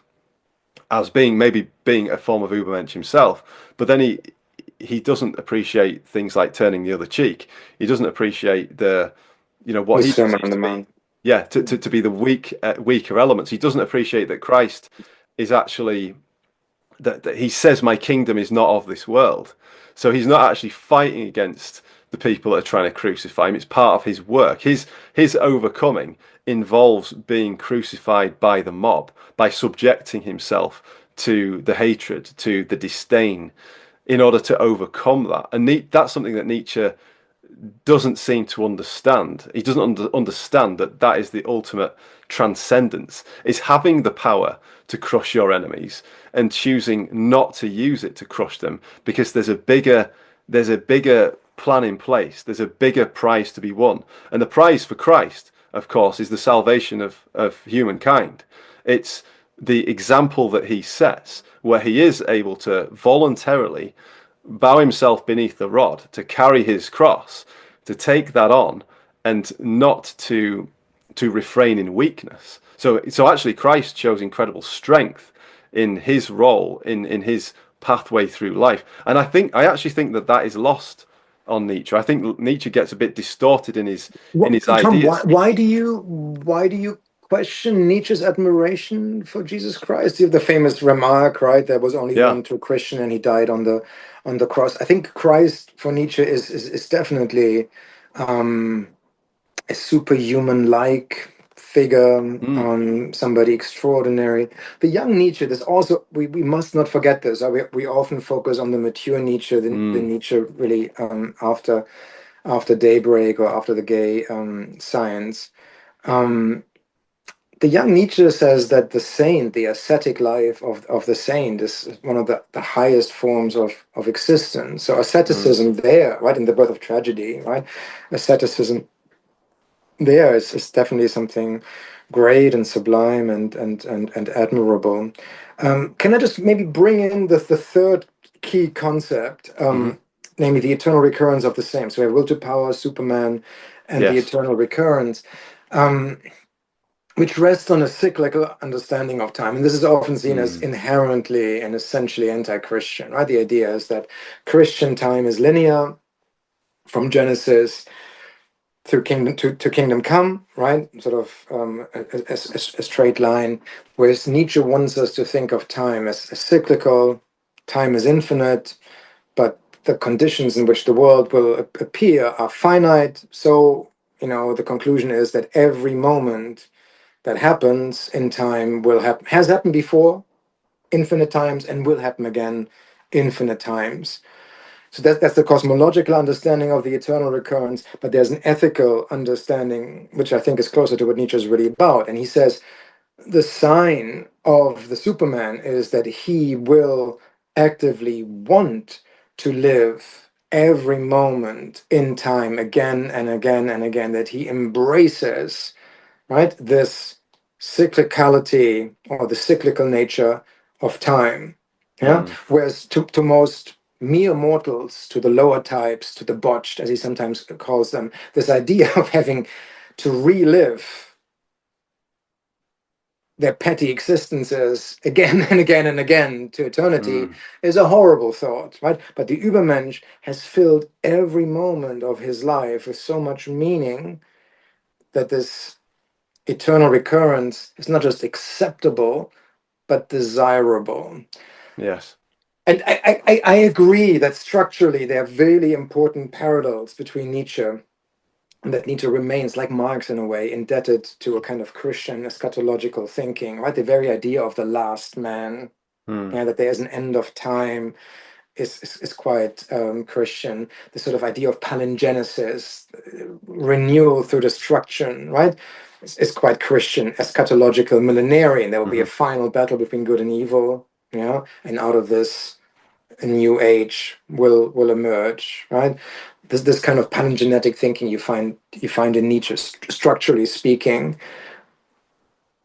as being a form of übermensch himself, but then he doesn't appreciate things like turning the other cheek. He doesn't appreciate what The he Sermon on perceives the to be, Mount. yeah, to be the weaker elements. He doesn't appreciate that Christ is actually that he says my kingdom is not of this world. So he's not actually fighting against the people that are trying to crucify him. It's part of his work. His overcoming involves being crucified by the mob, by subjecting himself to the hatred, to the disdain, in order to overcome that. And that's something that Nietzsche doesn't seem to understand. He doesn't understand that that is the ultimate transcendence. Is having the power to crush your enemies and choosing not to use it to crush them because there's a bigger plan in place. There's a bigger prize to be won. And the prize for Christ, of course, is the salvation of humankind. It's the example that he sets where he is able to voluntarily bow himself beneath the rod, to carry his cross, to take that on, and not to refrain in weakness. So actually, Christ shows incredible strength in his role, in his pathway through life, and I actually think that that is lost on Nietzsche. I think Nietzsche gets a bit distorted in his Tom, ideas. why do you question Nietzsche's admiration for Jesus Christ? You have the famous remark, right? There was only Yeah. one true Christian, and he died on the cross. I think Christ for Nietzsche is definitely um, a superhuman-like figure, Mm, somebody extraordinary. The young Nietzsche, there's also we must not forget this. We often focus on the mature Nietzsche, the mm, Nietzsche really after daybreak or after the gay science. Um, the young Nietzsche says that the saint, the ascetic life of the saint, is one of the highest forms of existence. So mm, asceticism there, right, in the birth of tragedy, right, asceticism there is definitely something great and sublime and admirable. Can I just maybe bring in the third key concept, hmm. namely the eternal recurrence of the same? So we have will to power, Superman, and the Yes. eternal recurrence, um, which rests on a cyclical understanding of time. And this is often seen as Mm, inherently and essentially anti-Christian, right? The idea is that Christian time is linear from Genesis through kingdom to kingdom come, right? Sort of a straight line. Whereas Nietzsche wants us to think of time as cyclical, time is infinite, but the conditions in which the world will appear are finite. So, the conclusion is that every moment that happens in time will happen, has happened before infinite times, and will happen again infinite times. So that's the cosmological understanding of the eternal recurrence, but there's an ethical understanding, which I think is closer to what Nietzsche is really about. And he says the sign of the Superman is that he will actively want to live every moment in time again and again and again, that he embraces, right, this cyclicality or the cyclical nature of time. Yeah. mm, Whereas to most mere mortals, to the lower types, to the botched, as he sometimes calls them, this idea of having to relive their petty existences again and again and again to eternity mm. is a horrible thought, right? But the Übermensch has filled every moment of his life with so much meaning that this eternal recurrence is not just acceptable, but desirable. Yes. And I agree that structurally there are really important parallels between Nietzsche, and that Nietzsche remains, like Marx in a way, indebted to a kind of Christian eschatological thinking, right? The very idea of the last man, Mm, yeah, that there's an end of time, is quite Christian. The sort of idea of palingenesis, renewal through destruction, right? Is quite Christian, eschatological, millenarian. There will be a Hmm. final battle between good and evil, and out of this, a new age will emerge, right? This kind of palingenetic thinking you find in Nietzsche, structurally speaking.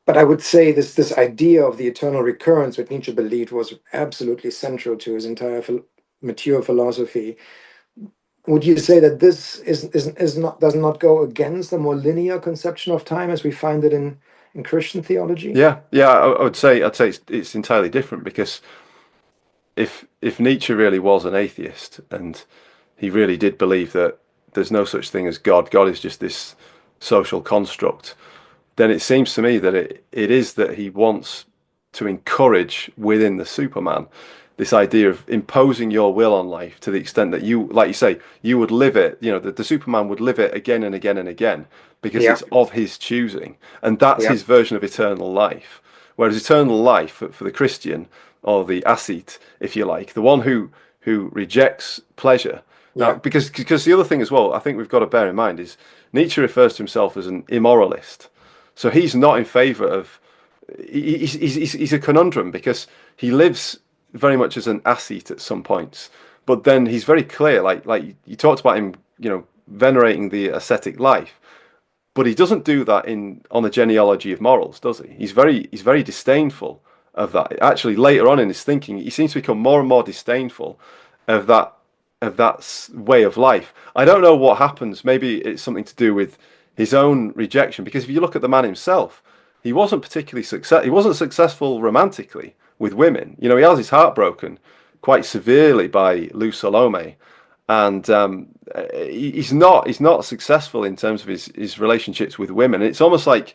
But I would say this idea of the eternal recurrence, which Nietzsche believed was absolutely central to his entire mature philosophy. Would you say that this is not does not go against the more linear conception of time as we find it in Christian theology? Yeah, yeah. I'd say it's entirely different because if Nietzsche really was an atheist and he really did believe that there's no such thing as God, God is just this social construct, then it seems to me that it is that he wants to encourage within the Superman this idea of imposing your will on life to the extent that you, like you say, you would live it, that the Superman would live it again and again and again because Yeah, it's of his choosing. And that's yeah, his version of eternal life. Whereas eternal life for the Christian or the ascete, if you like, the one who rejects pleasure. Now, yeah. because the other thing as well, I think we've got to bear in mind is Nietzsche refers to himself as an immoralist. So he's not in favour of. He's a conundrum because he lives very much as an ascete at some points, but then he's very clear. Like you talked about him, venerating the ascetic life, but he doesn't do that in on the genealogy of morals, does he? He's very disdainful of that. Actually, later on in his thinking, he seems to become more and more disdainful of that way of life. I don't know what happens. Maybe it's something to do with his own rejection. Because if you look at the man himself, he wasn't particularly success. He wasn't successful romantically with women. He has his heart broken quite severely by Lou Salome, and he's not successful in terms of his relationships with women. It's almost like,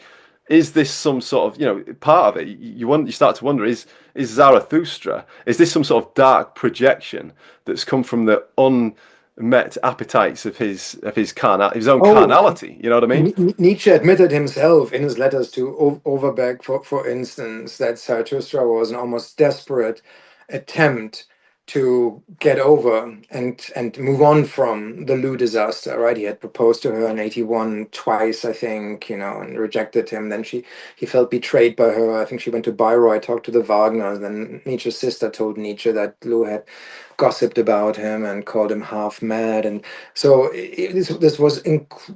is this some sort of part of it? You start to wonder, is Zarathustra, is this some sort of dark projection that's come from the unmet appetites of his own Oh, carnality? You know what I mean? Nietzsche admitted himself in his letters to Overbeck, for instance, that Zarathustra was an almost desperate attempt to get over and move on from the Lou disaster, right? He had proposed to her in 81 twice, I think, and rejected him. Then he felt betrayed by her. I think she went to Bayreuth, talked to the Wagners. Then Nietzsche's sister told Nietzsche that Lou had gossiped about him and called him half mad. And so this was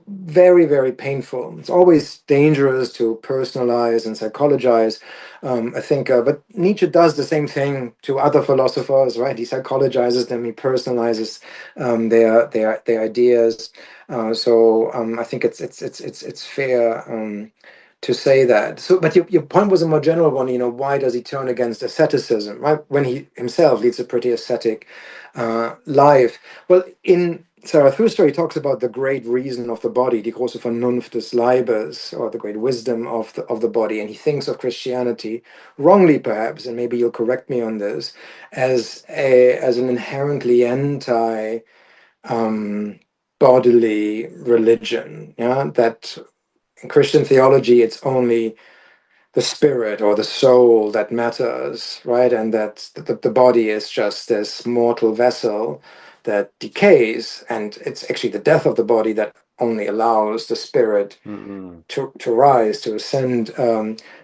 very, very painful. It's always dangerous to personalize and psychologize a thinker, but Nietzsche does the same thing to other philosophers, right? He psychologizes them, he personalizes their ideas. I think it's fair. To say that. So, but your point was a more general one. Why does he turn against asceticism, right? When he himself leads a pretty ascetic life. Well, in Zarathustra, he talks about the great reason of the body, die große Vernunft des Leibes, or the great wisdom of the body, and he thinks of Christianity, wrongly perhaps, and maybe you'll correct me on this, as an inherently anti bodily religion. Yeah, that in Christian theology, it's only the spirit or the soul that matters, right? And that the body is just this mortal vessel that decays, and it's actually the death of the body that only allows the spirit Mm-mm. to rise, to ascend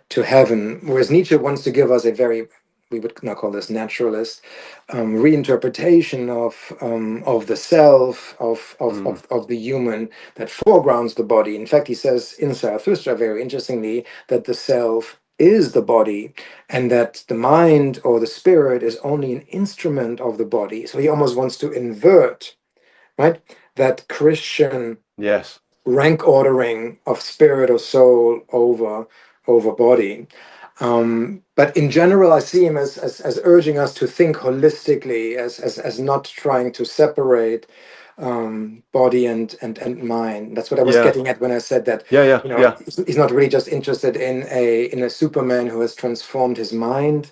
to heaven. Whereas Nietzsche wants to give us a very, we would now call this naturalist, reinterpretation of the self, Mm. of the human that foregrounds the body. In fact, he says in Zarathustra, very interestingly, that the self is the body and that the mind or the spirit is only an instrument of the body. So he almost wants to invert, right, that Christian Yes. rank ordering of spirit or soul over body. But in general, I see him as urging us to think holistically, as not trying to separate body and mind. That's what I was Yeah. getting at when I said that, Yeah. Yeah. Yeah. he's not really just interested in a Superman who has transformed his mind,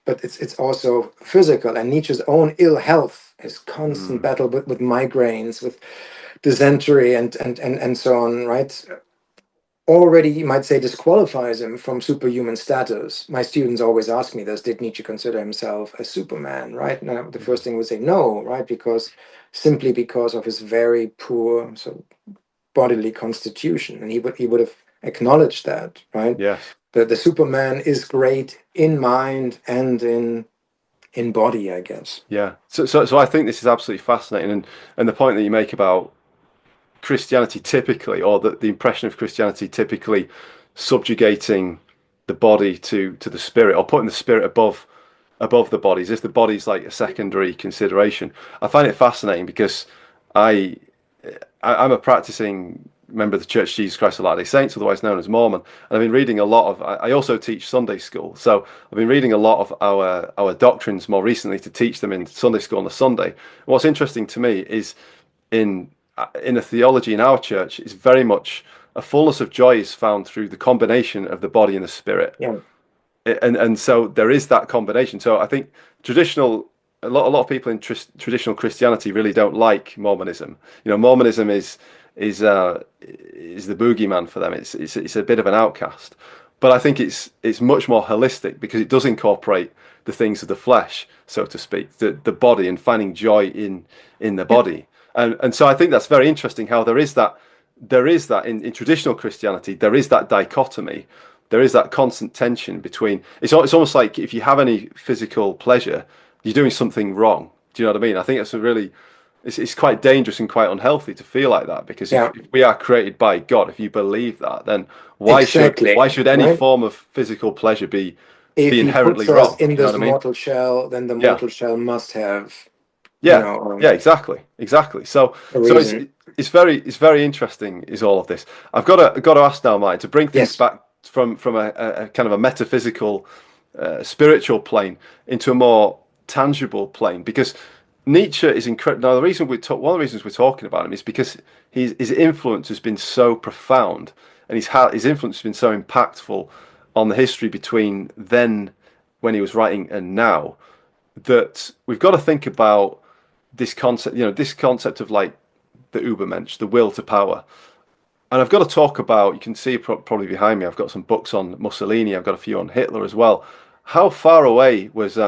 but it's also physical. And Nietzsche's own ill health, his constant Mm. battle with migraines, with dysentery and so on, right? already, you might say, disqualifies him from superhuman status. My students always ask me this: did Nietzsche consider himself a Superman? Right now, the first thing would say no, right, because simply because of his very poor bodily constitution, and he would have acknowledged that, right? Yes. But the Superman is great in mind and in body, I guess. Yeah. So I think this is absolutely fascinating, and the point that you make about Christianity typically, or the impression of Christianity typically subjugating the body to the spirit, or putting the spirit above the bodies, if the body's like a secondary consideration. I find it fascinating because I, I'm a practicing member of the Church of Jesus Christ of Latter-day Saints, otherwise known as Mormon, and I've been reading a lot of. I also teach Sunday school, so I've been reading a lot of our doctrines more recently to teach them in Sunday school on a Sunday. And what's interesting to me is in in the theology in our church is very much a fullness of joy is found through the combination of the body and the spirit, Yeah, and so there is that combination. So I think traditional a lot of people in traditional Christianity really don't like Mormonism. Mormonism is the boogeyman for them. It's a bit of an outcast, but I think it's much more holistic because it does incorporate the things of the flesh, so to speak, the body, and finding joy in the yeah, body. And so I think that's very interesting how there is that in traditional Christianity, there is that dichotomy, there is that constant tension between it's almost like if you have any physical pleasure, you're doing something wrong. Do you know what I mean? I think it's quite dangerous and quite unhealthy to feel like that, because if, yeah, if we are created by God, if you believe that, then why exactly, should any right. form of physical pleasure be If he inherently puts us wrong? in Do you know this what I mean? mortal shell, then the Yeah. mortal shell must have, you Yeah, know, yeah, exactly. So, a so it's reason. it's very interesting. Is all of this? I've got to ask now, Mike, to bring things Yes, back from a kind of a metaphysical, spiritual plane into a more tangible plane, because Nietzsche is incredible. Now, one of the reasons we're talking about him is because his influence has been so profound, and his influence has been so impactful on the history between then, when he was writing, and now, that we've got to think about this concept of like the übermensch, the will to power. And I've got to talk about, you can see probably behind me, I've got some books on Mussolini, I've got a few on Hitler as well. How far away was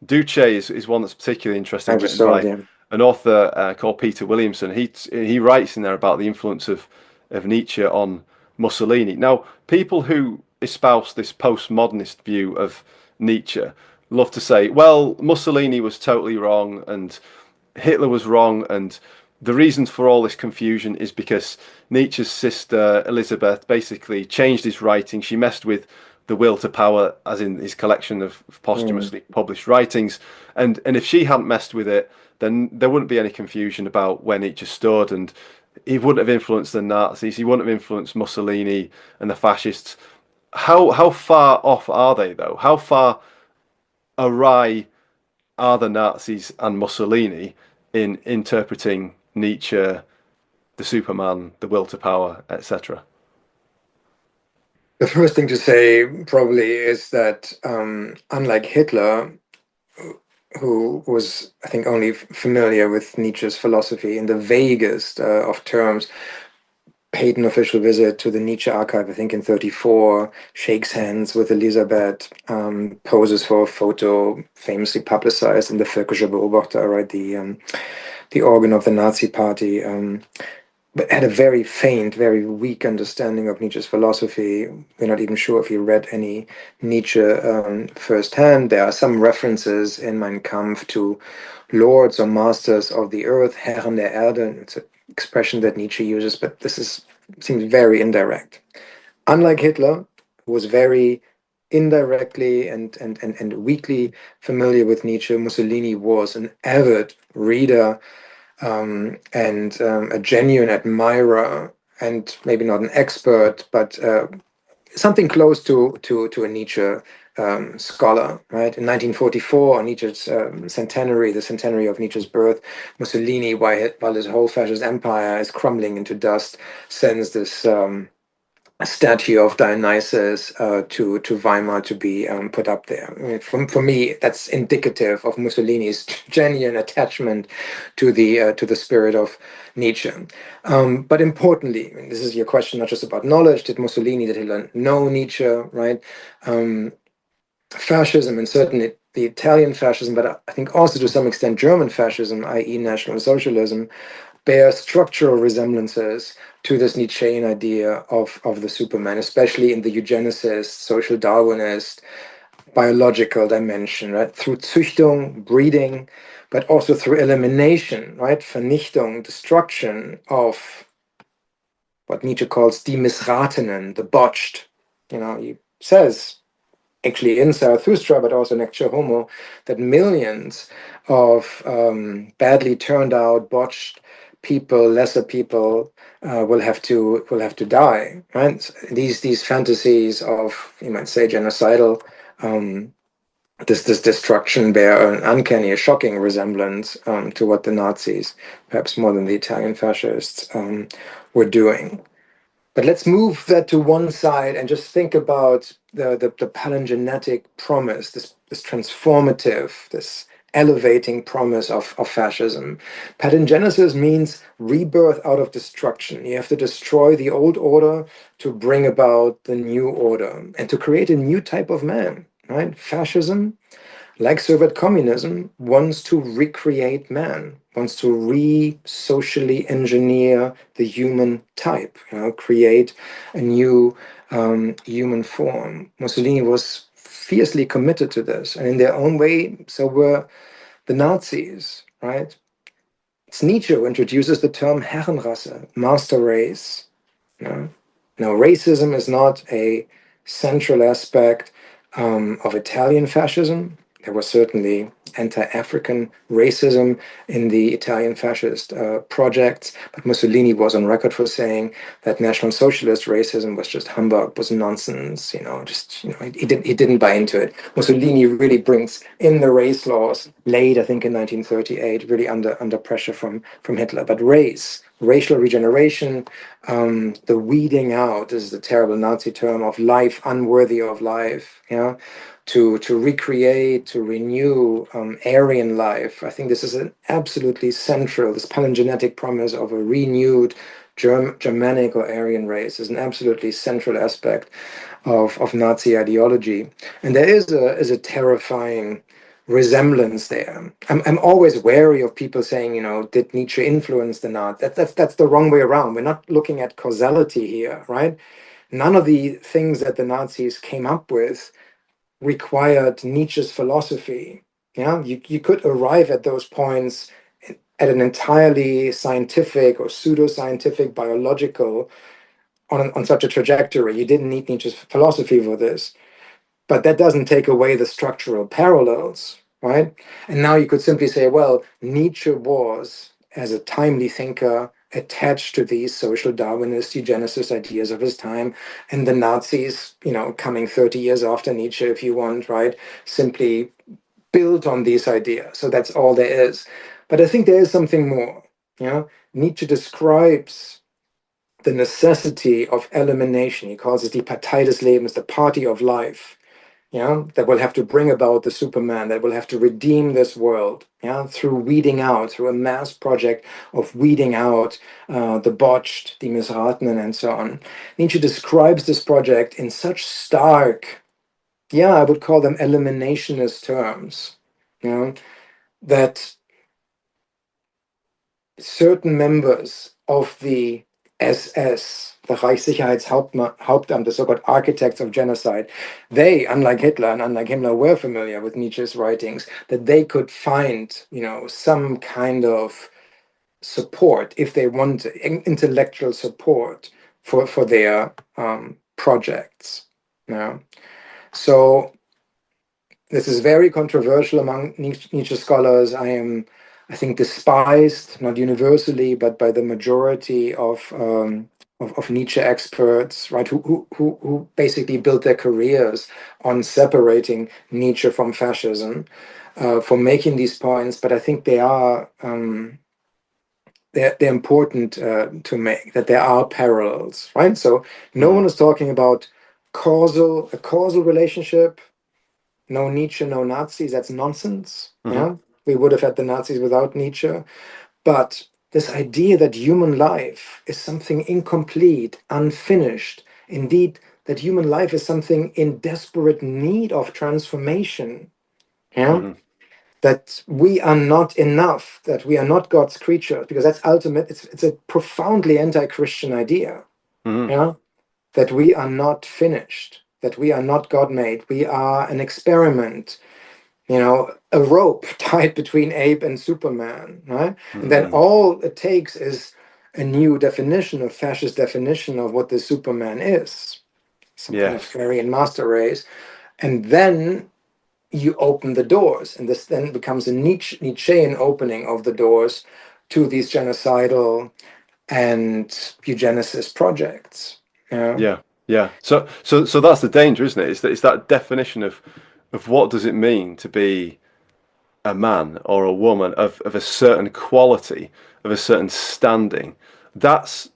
Duce is one that's particularly I interesting, just written saw it. by Yeah, an author called Peter Williamson. He writes in there about the influence of Nietzsche on Mussolini. Now, people who espouse this postmodernist view of Nietzsche love to say, well, Mussolini was totally wrong and Hitler was wrong, and the reason for all this confusion is because Nietzsche's sister Elizabeth basically changed his writing. She messed with the will to power, as in his collection of mm, posthumously published writings, and if she hadn't messed with it, then there wouldn't be any confusion about where Nietzsche stood, and he wouldn't have influenced the Nazis, he wouldn't have influenced Mussolini and the fascists. How far off are they though? How far awry are the Nazis and Mussolini in interpreting Nietzsche, the Superman, the will to power, etc.? the first thing to say probably is that unlike Hitler, who was, I think, only familiar with Nietzsche's philosophy in the vaguest of terms, paid an official visit to the Nietzsche archive, I think in 34, shakes hands with Elisabeth, poses for a photo, famously publicized in the Völkische Beobachter, right, the organ of the Nazi party, but had a very faint, very weak understanding of Nietzsche's philosophy. We're not even sure if he read any Nietzsche firsthand. There are some references in Mein Kampf to lords or masters of the earth, Herren der Erde. It's an expression that Nietzsche uses, but seems very indirect. Unlike Hitler, who was very indirectly and weakly familiar with Nietzsche, Mussolini was an avid reader and a genuine admirer, and maybe not an expert, but something close to a Nietzsche scholar. Right, in 1944, on Nietzsche's centenary, the centenary of Nietzsche's birth, Mussolini, while his whole fascist empire is crumbling into dust, sends this statue of Dionysus to Weimar to be put up there. I mean, for me, that's indicative of Mussolini's genuine attachment to the spirit of Nietzsche. But importantly, and this is your question, not just about knowledge. Did Hitler know Nietzsche? Right? Fascism, and certainly the Italian fascism, but I think also to some extent German fascism, i.e., National Socialism, bear structural resemblances to this Nietzschean idea of the Superman, especially in the eugenicist, social Darwinist, biological dimension, right? Through Züchtung, breeding, but also through elimination, right? Vernichtung, destruction of what Nietzsche calls die Missratenen, the botched. He says, actually in Zarathustra, but also in Ecce Homo, that millions of badly turned out, botched people, lesser people, will have to die. Right? These fantasies of, you might say, genocidal, this destruction bear an uncanny, a shocking resemblance to what the Nazis, perhaps more than the Italian fascists, were doing. But let's move that to one side and just think about the palingenetic promise, this transformative, this elevating promise of fascism. Palingenesis means rebirth out of destruction. You have to destroy the old order to bring about the new order and to create a new type of man. Right? Fascism, like Soviet communism, wants to recreate man, wants to re-socially engineer the human type, create a new human form. Mussolini was fiercely committed to this, and in their own way, so were the Nazis, right? It's Nietzsche who introduces the term Herrenrasse, master race. Now, racism is not a central aspect of Italian fascism. There was certainly anti-African racism in the Italian fascist projects, but Mussolini was on record for saying that National Socialist racism was just humbug, was nonsense. He didn't buy into it. Mussolini really brings in the race laws late, I think, in 1938, really under pressure from Hitler. But racial regeneration, the weeding out, this is a terrible Nazi term, of life unworthy of life, to recreate, to renew Aryan life. I think this is an absolutely central, this palingenetic promise of a renewed Germanic or Aryan race is an absolutely central aspect of Nazi ideology. And there is a terrifying resemblance there. I'm always wary of people saying, did Nietzsche influence the Nazis? That's the wrong way around. We're not looking at causality here, right? None of the things that the Nazis came up with required Nietzsche's philosophy. You could arrive at those points at an entirely scientific or pseudoscientific, biological, on such a trajectory. You didn't need Nietzsche's philosophy for this. But that doesn't take away the structural parallels, right? And now you could simply say, well, Nietzsche was, as a timely thinker, attached to these social Darwinist eugenicist ideas of his time, and the Nazis, coming 30 years after Nietzsche, if you want, right, simply built on these ideas. So that's all there is. But I think there is something more. Nietzsche describes the necessity of elimination. He calls it die Partei des Lebens, the party of life. That will have to bring about the Superman, that will have to redeem this world, through weeding out, through a mass project of weeding out the botched, the Missratenen, and so on. Nietzsche describes this project in such stark, I would call them eliminationist terms, that certain members of the SS, the Reichssicherheitshauptamt, the so-called architects of genocide, they, unlike Hitler and unlike Himmler, were familiar with Nietzsche's writings, that they could find, some kind of support if they wanted, intellectual support for their projects. So this is very controversial among Nietzsche scholars. I think, despised, not universally, but by the majority of Nietzsche experts, right, who basically built their careers on separating Nietzsche from fascism, for making these points. But I think they are they're important to make, that there are parallels, right? So no one is talking about a causal relationship. No Nietzsche, no Nazis. That's nonsense. Mm-hmm. Yeah, we would have had the Nazis without Nietzsche. But this idea that human life is something incomplete, unfinished, indeed, that human life is something in desperate need of transformation. Yeah, Mm-hmm. that we are not enough, that we are not God's creatures, because that's ultimate. It's a profoundly anti-Christian idea. Mm-hmm. Yeah, that we are not finished, that we are not God made. We are an experiment, a rope tied between ape and Superman, right? And then Mm-hmm. all it takes is a new definition, a fascist definition of what the Superman is, some kind of Yes. Aryan master race. And then you open the doors, and this then becomes a Nietzschean opening of the doors to these genocidal and eugenicist projects. Yeah, Yeah. Yeah. So that's the danger, isn't it? It's that definition of what does it mean to be a man or a woman of a certain quality, of a certain standing. That's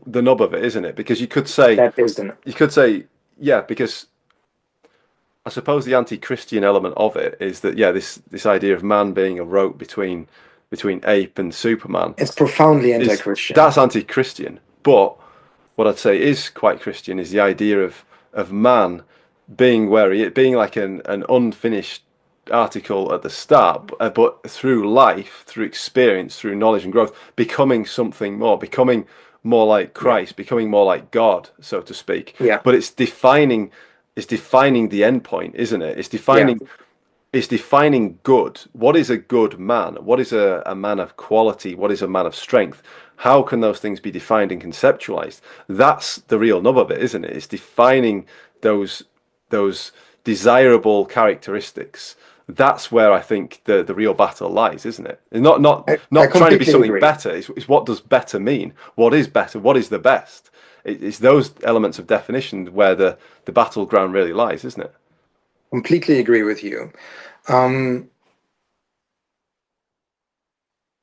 the nub of it, isn't it? Because that is the you could say, yeah, because I suppose the anti-Christian element of it is that, yeah, this idea of man being a rope between ape and Superman it's profoundly is anti-Christian. that's anti-Christian. But what I'd say is quite Christian is the idea of man being where he is, being like an unfinished article at the start, but through life, through experience, through knowledge and growth, becoming something more, becoming more like Yeah, Christ, becoming more like God, so to speak. yeah, But it's defining the end point, isn't it? yeah. It's defining good. What is a good man? What is a man of quality? What is a man of strength? How can those things be defined and conceptualized? That's the real nub of it, isn't it? It's defining those desirable characteristics. That's where I think the real battle lies, isn't it? It's not not I not trying to be completely something agree. better. It's what does better mean? What is better? What is the best? It's those elements of definition where the battleground really lies, isn't it? Completely agree with you. Um,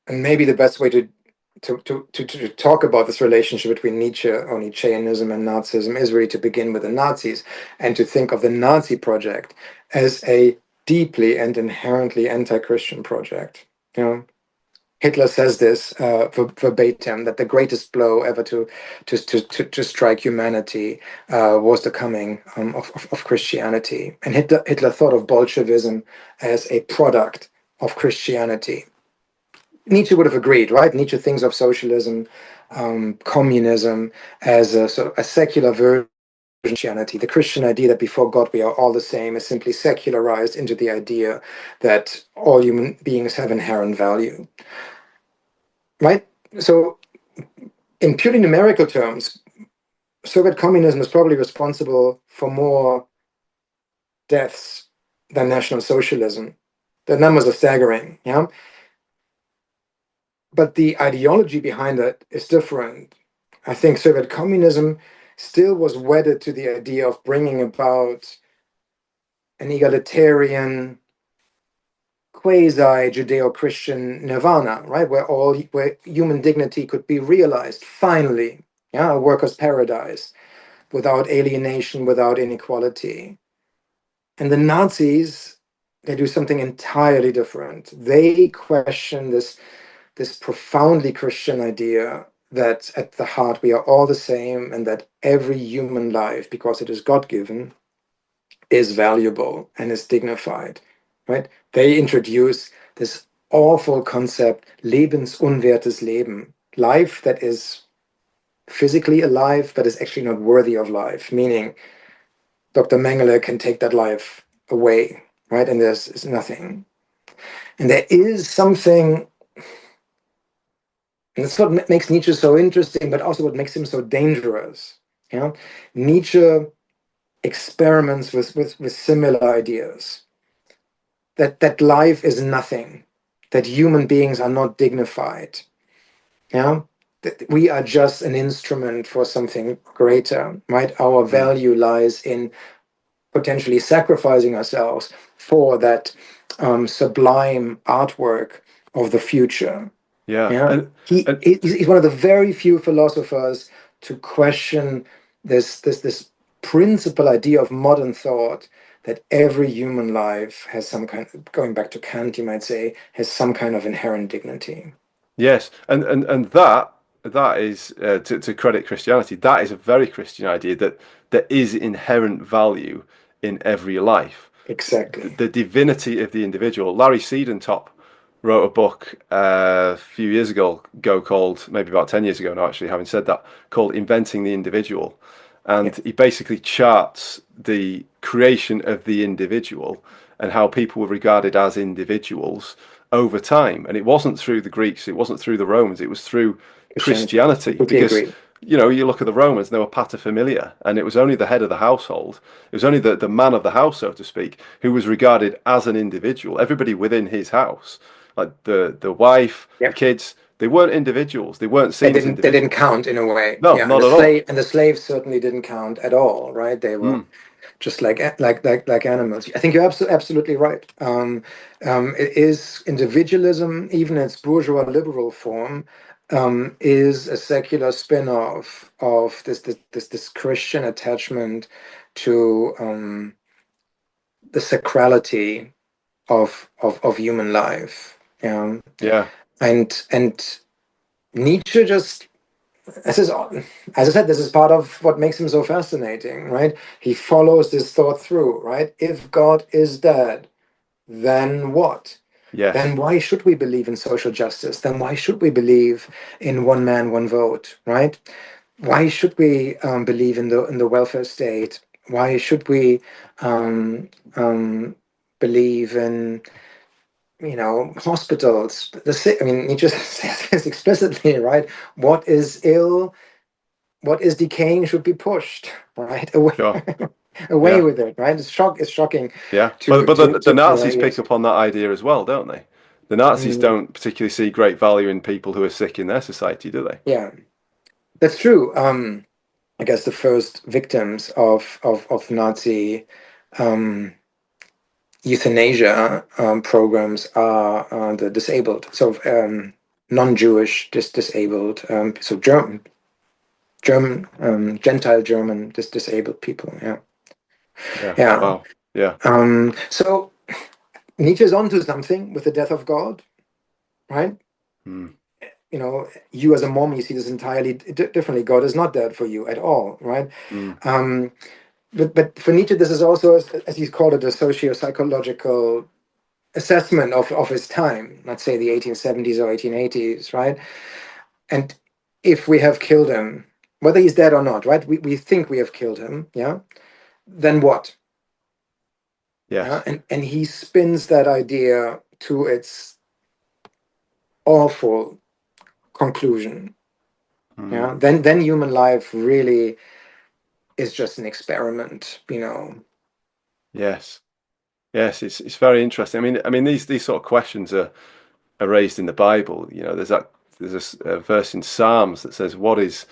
and maybe the best way to talk about this relationship between Nietzsche or Nietzscheanism and Nazism is really to begin with the Nazis and to think of the Nazi project as a deeply and inherently anti-Christian project. You know, Hitler says this verbatim, that the greatest blow ever to strike humanity was the coming of Christianity. And Hitler thought of Bolshevism as a product of Christianity. Nietzsche would have agreed, right? Nietzsche thinks of socialism, communism as a sort of a secular version of Christianity. The Christian idea that before God we are all the same is simply secularized into the idea that all human beings have inherent value, right? So, in purely numerical terms, Soviet communism is probably responsible for more deaths than National Socialism. The numbers are staggering, yeah? But the ideology behind it is different. I think Soviet communism still was wedded to the idea of bringing about an egalitarian, quasi Judeo-Christian nirvana, right, where human dignity could be realized finally, yeah, a worker's paradise, without alienation, without inequality. And the Nazis, they do something entirely different. They question this profoundly Christian idea that at the heart we are all the same and that every human life, because it is God given, is valuable and is dignified, right? They introduce this awful concept, lebensunwertes Leben, life that is physically alive but is actually not worthy of life, meaning Dr. Mengele can take that life away, right? And there's nothing. And there is something, and that's what makes Nietzsche so interesting, but also what makes him so dangerous. You know, Nietzsche experiments with similar ideas that life is nothing, that human beings are not dignified. Yeah, that we are just an instrument for something greater, right? Our Mm. value lies in potentially sacrificing ourselves for that sublime artwork of the future. Yeah. Yeah, And he's one of the very few philosophers to question this principal idea of modern thought that every human life has some kind, going back to Kant, you might say, has some kind of inherent dignity. yes, and that is to credit Christianity. That is a very Christian idea that there is inherent value in every life. Exactly. The divinity of the individual. Larry Siedentop wrote a book a few years ago called, maybe about 10 years ago now, actually, having said that, called Inventing the Individual. Yeah, And he basically charts the creation of the individual and how people were regarded as individuals over time. And it wasn't through the Greeks, it wasn't through the Romans, it was through Christianity. Christianity. Completely Because, agree. you look at the Romans, they were paterfamilias, and it was only the head of the household, it was only the man of the house, so to speak, who was regarded as an individual. Everybody within his house, like the wife, the Yeah. kids, they weren't individuals. They weren't They seen as didn't individuals. count in a way. No, Yeah, and not at all. the slaves certainly didn't count at all, right? They were Mm, just like animals. I think you're absolutely right. It is individualism, even its bourgeois liberal form, is a secular spin-off of this Christian attachment to the sacrality of human life. yeah, And Nietzsche just, this is, as I said, this is part of what makes him so fascinating, right? He follows this thought through, right? If God is dead, then what? yes, Then why should we believe in social justice? Then why should we believe in one man, one vote, right? Why should we believe in the welfare state? Why should we um, believe in hospitals? I mean, he just says this explicitly, right? What is ill, what is decaying should be pushed, right? Away, sure, away yeah, with it, right? It's shocking yeah. to But the Nazis pick yes. up on that idea as well, don't they? The Nazis Mm, don't particularly see great value in people who are sick in their society, do they? yeah, that's true. I guess the first victims of Nazi um, euthanasia programs are the disabled, so non-Jewish, disabled, so German, Gentile German, disabled people. Yeah, Yeah. yeah. Wow. Yeah. So Nietzsche's onto something with the death of God, right? Mm, You as a mom, you see this entirely differently. God is not dead for you at all, right? mm, Um, but for Nietzsche, this is also, as he's called it, a socio-psychological assessment of his time. Let's say the 1870s or 1880s, right? And if we have killed him, whether he's dead or not, right? We think we have killed him, yeah. Then what? Yeah, yes. and he spins that idea to its awful conclusion. Mm, Yeah, then human life really is just an experiment. yes. Yes. It's very interesting. I mean, these sort of questions are raised in the Bible. There's a verse in Psalms that says, "What is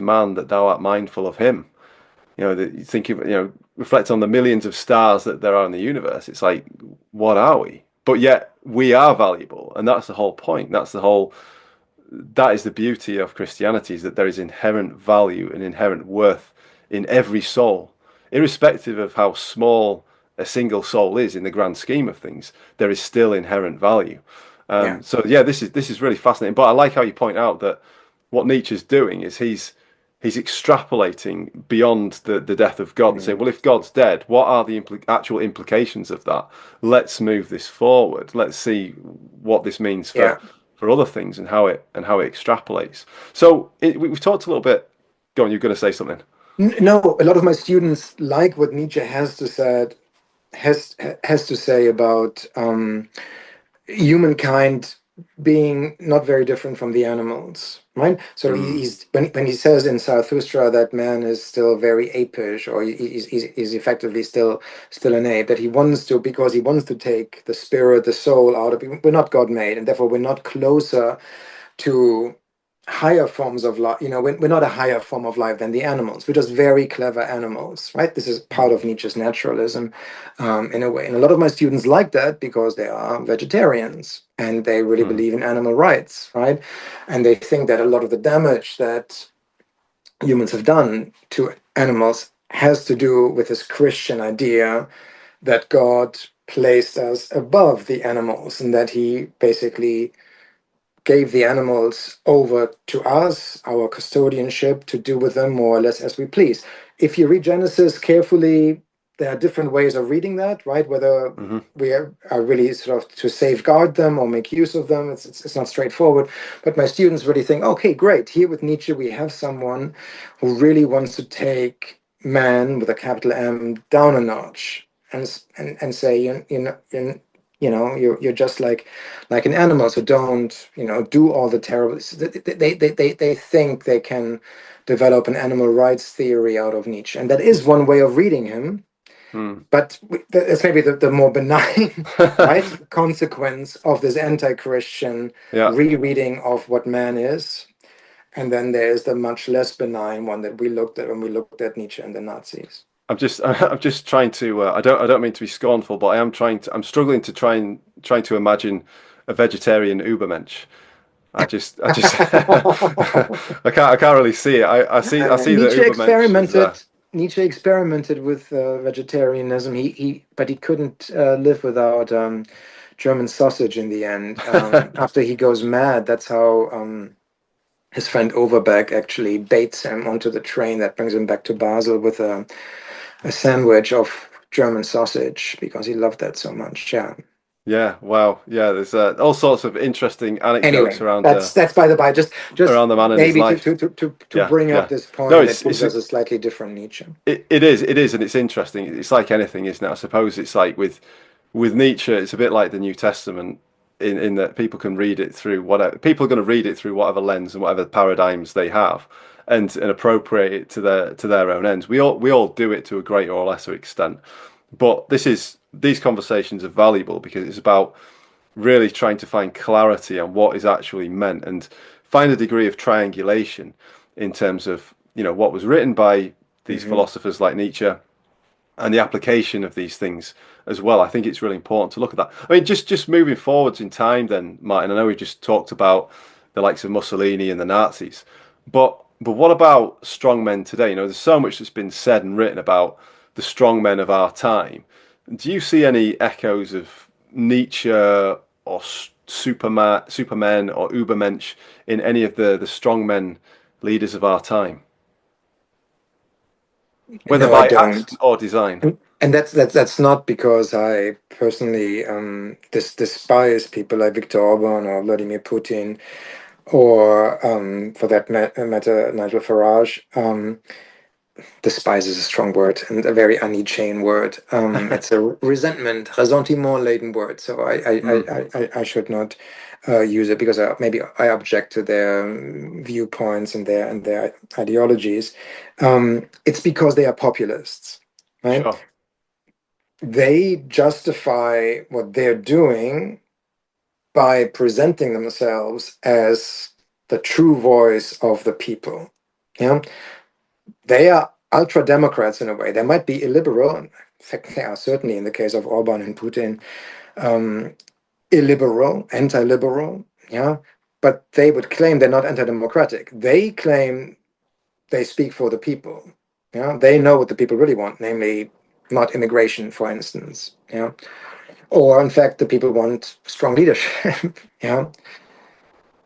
man that thou art mindful of him?" That you think of, reflect on the millions of stars that there are in the universe. It's like, what are we? But yet we are valuable, and that's the whole point. That is the beauty of Christianity, is that there is inherent value and inherent worth in every soul, irrespective of how small a single soul is in the grand scheme of things. There is still inherent value. Yeah. So yeah, this is really fascinating. But I like how you point out that what Nietzsche's doing is he's extrapolating beyond the death of God and saying, Mm. well, if God's dead, what are the actual implications of that? Let's move this forward. Let's see what this means Yeah. for other things and how it extrapolates. So we've talked a little bit. Go on, you're going to say something. No, a lot of my students like what Nietzsche has to say about humankind being not very different from the animals, right? So Mm, he's when he says in Zarathustra that man is still very apish, or he's effectively still an ape, that he wants to, because he wants to take the spirit, the soul out of. We're not God made, and therefore we're not closer to higher forms of life. We're not a higher form of life than the animals. We're just very clever animals, right? This is part Mm, of Nietzsche's naturalism, in a way. And a lot of my students like that because they are vegetarians and they really mm, believe in animal rights, right? And they think that a lot of the damage that humans have done to animals has to do with this Christian idea that God placed us above the animals and that he basically gave the animals over to us, our custodianship, to do with them more or less as we please. If you read Genesis carefully, there are different ways of reading that, right? Whether mhm, we are really sort of to safeguard them or make use of them, it's not straightforward. But my students really think, okay, great. Here with Nietzsche, we have someone who really wants to take man with a capital M down a notch and say, you're just like an animal, so don't do all the terrible. They think they can develop an animal rights theory out of Nietzsche, and that is one way of reading him. mm. But that's maybe the more benign, right, consequence of this anti-Christian Yeah. rereading of what man is. And then there's the much less benign one that we looked at when we looked at Nietzsche and the Nazis. I'm just trying to. I don't mean to be scornful, but I am trying to. I'm struggling to trying to imagine a vegetarian übermensch. I just, I can't really see it. I see the Nietzsche übermensch as, experimented. Nietzsche experimented with vegetarianism. But he couldn't live without German sausage in the end. After he goes mad, that's how his friend Overbeck actually baits him onto the train that brings him back to Basel with a sandwich of German sausage because he loved that so much. Yeah. yeah, wow, yeah. There's all sorts of interesting anecdotes Anyway, around that's by the by. Just around the man and his maybe to life. to to to to Yeah, bring up yeah. this No, point that gives it's us a slightly different Nietzsche. it is, and it's interesting. It's like anything, isn't it? I suppose it's like with Nietzsche, it's a bit like the New Testament in that people can read it through whatever people are going to read it through whatever lens and whatever paradigms they have, and appropriate it to their own ends. We all do it to a greater or lesser extent, but these conversations are valuable because it's about really trying to find clarity on what is actually meant and find a degree of triangulation in terms of what was written by these Hmm. philosophers like Nietzsche and the application of these things as well. I think it's really important to look at that. I mean, just moving forwards in time, then, Martin. I know we just talked about the likes of Mussolini and the Nazis, but what about strong men today? There's so much that's been said and written about the strong men of our time. Do you see any echoes of Nietzsche or Superman or Übermensch in any of the strong men leaders of our time, whether No, I by don't. accident or design? And that's not because I personally despise people like Viktor Orban or Vladimir Putin or for that matter Nigel Farage. Despise is a strong word and a very un-Nietzschean word. It's a resentment, ressentiment laden word. So Mm, I should not use it because maybe I object to their viewpoints and their ideologies. It's because they are populists, right? sure. They justify what they're doing by presenting themselves as the true voice of the people. Yeah, they are ultra democrats in a way. They might be illiberal. In fact, they are certainly in the case of Orban and Putin, um, illiberal, anti-liberal. Yeah, but they would claim they're not anti-democratic. They claim they speak for the people. Yeah, they know what the people really want, namely not immigration, for instance. Yeah, or in fact, the people want strong leadership. Yeah,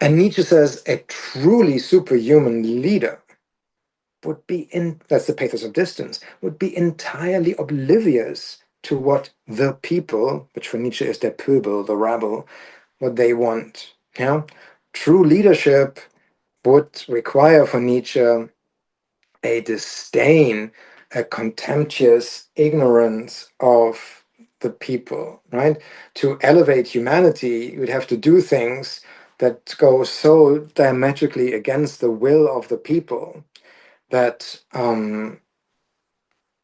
and Nietzsche says a truly superhuman leader would be that's the pathos of distance, would be entirely oblivious to what the people, which for Nietzsche is der Pöbel, the rabble, what they want. Yeah, true leadership would require for Nietzsche a disdain, a contemptuous ignorance of the people, right? To elevate humanity, you'd have to do things that go so diametrically against the will of the people that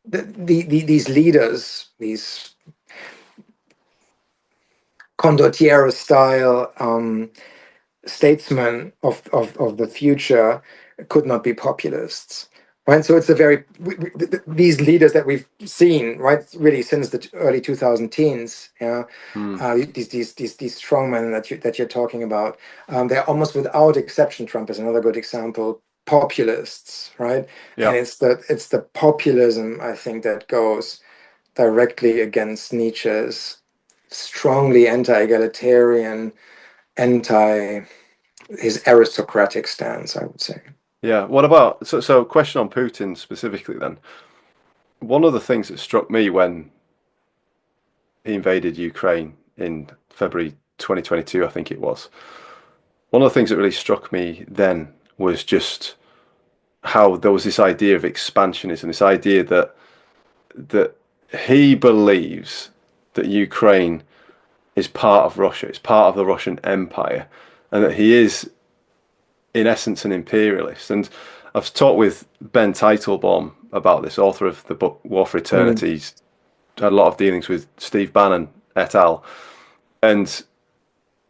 these leaders, these condottiere style statesmen of the future could not be populists. Right, so it's a very these leaders that we've seen, right, really since the early 2000 teens, yeah, Mm. these strongmen that you're talking about, they're almost without exception. Trump is another good example. Populists, right, and Yeah. it's the populism, I think, that goes directly against Nietzsche's strongly anti-egalitarian, anti his aristocratic stance, I would say. Yeah. What about so question on Putin specifically then. One of the things that struck me when he invaded Ukraine in February 2022, I think it was. One of the things that really struck me then was just how there was this idea of expansionism, this idea that he believes that Ukraine is part of Russia, it's part of the Russian Empire, and that he is in essence an imperialist. And I've talked with Ben Teitelbaum about this, author of the book War for Mm. Eternity. He's had a lot of dealings with Steve Bannon et al. And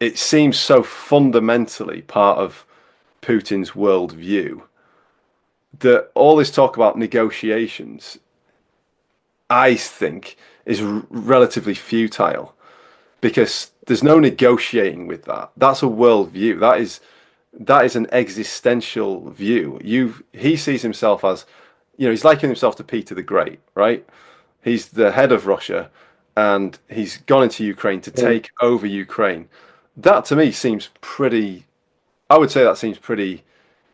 it seems so fundamentally part of Putin's worldview that all this talk about negotiations, I think, is relatively futile because there's no negotiating with that. That's a worldview. That is an existential view. He sees himself as, he's likening himself to Peter the Great, right? He's the head of Russia, and he's gone into Ukraine to Yeah. take over Ukraine. That to me seems pretty. I would say that seems pretty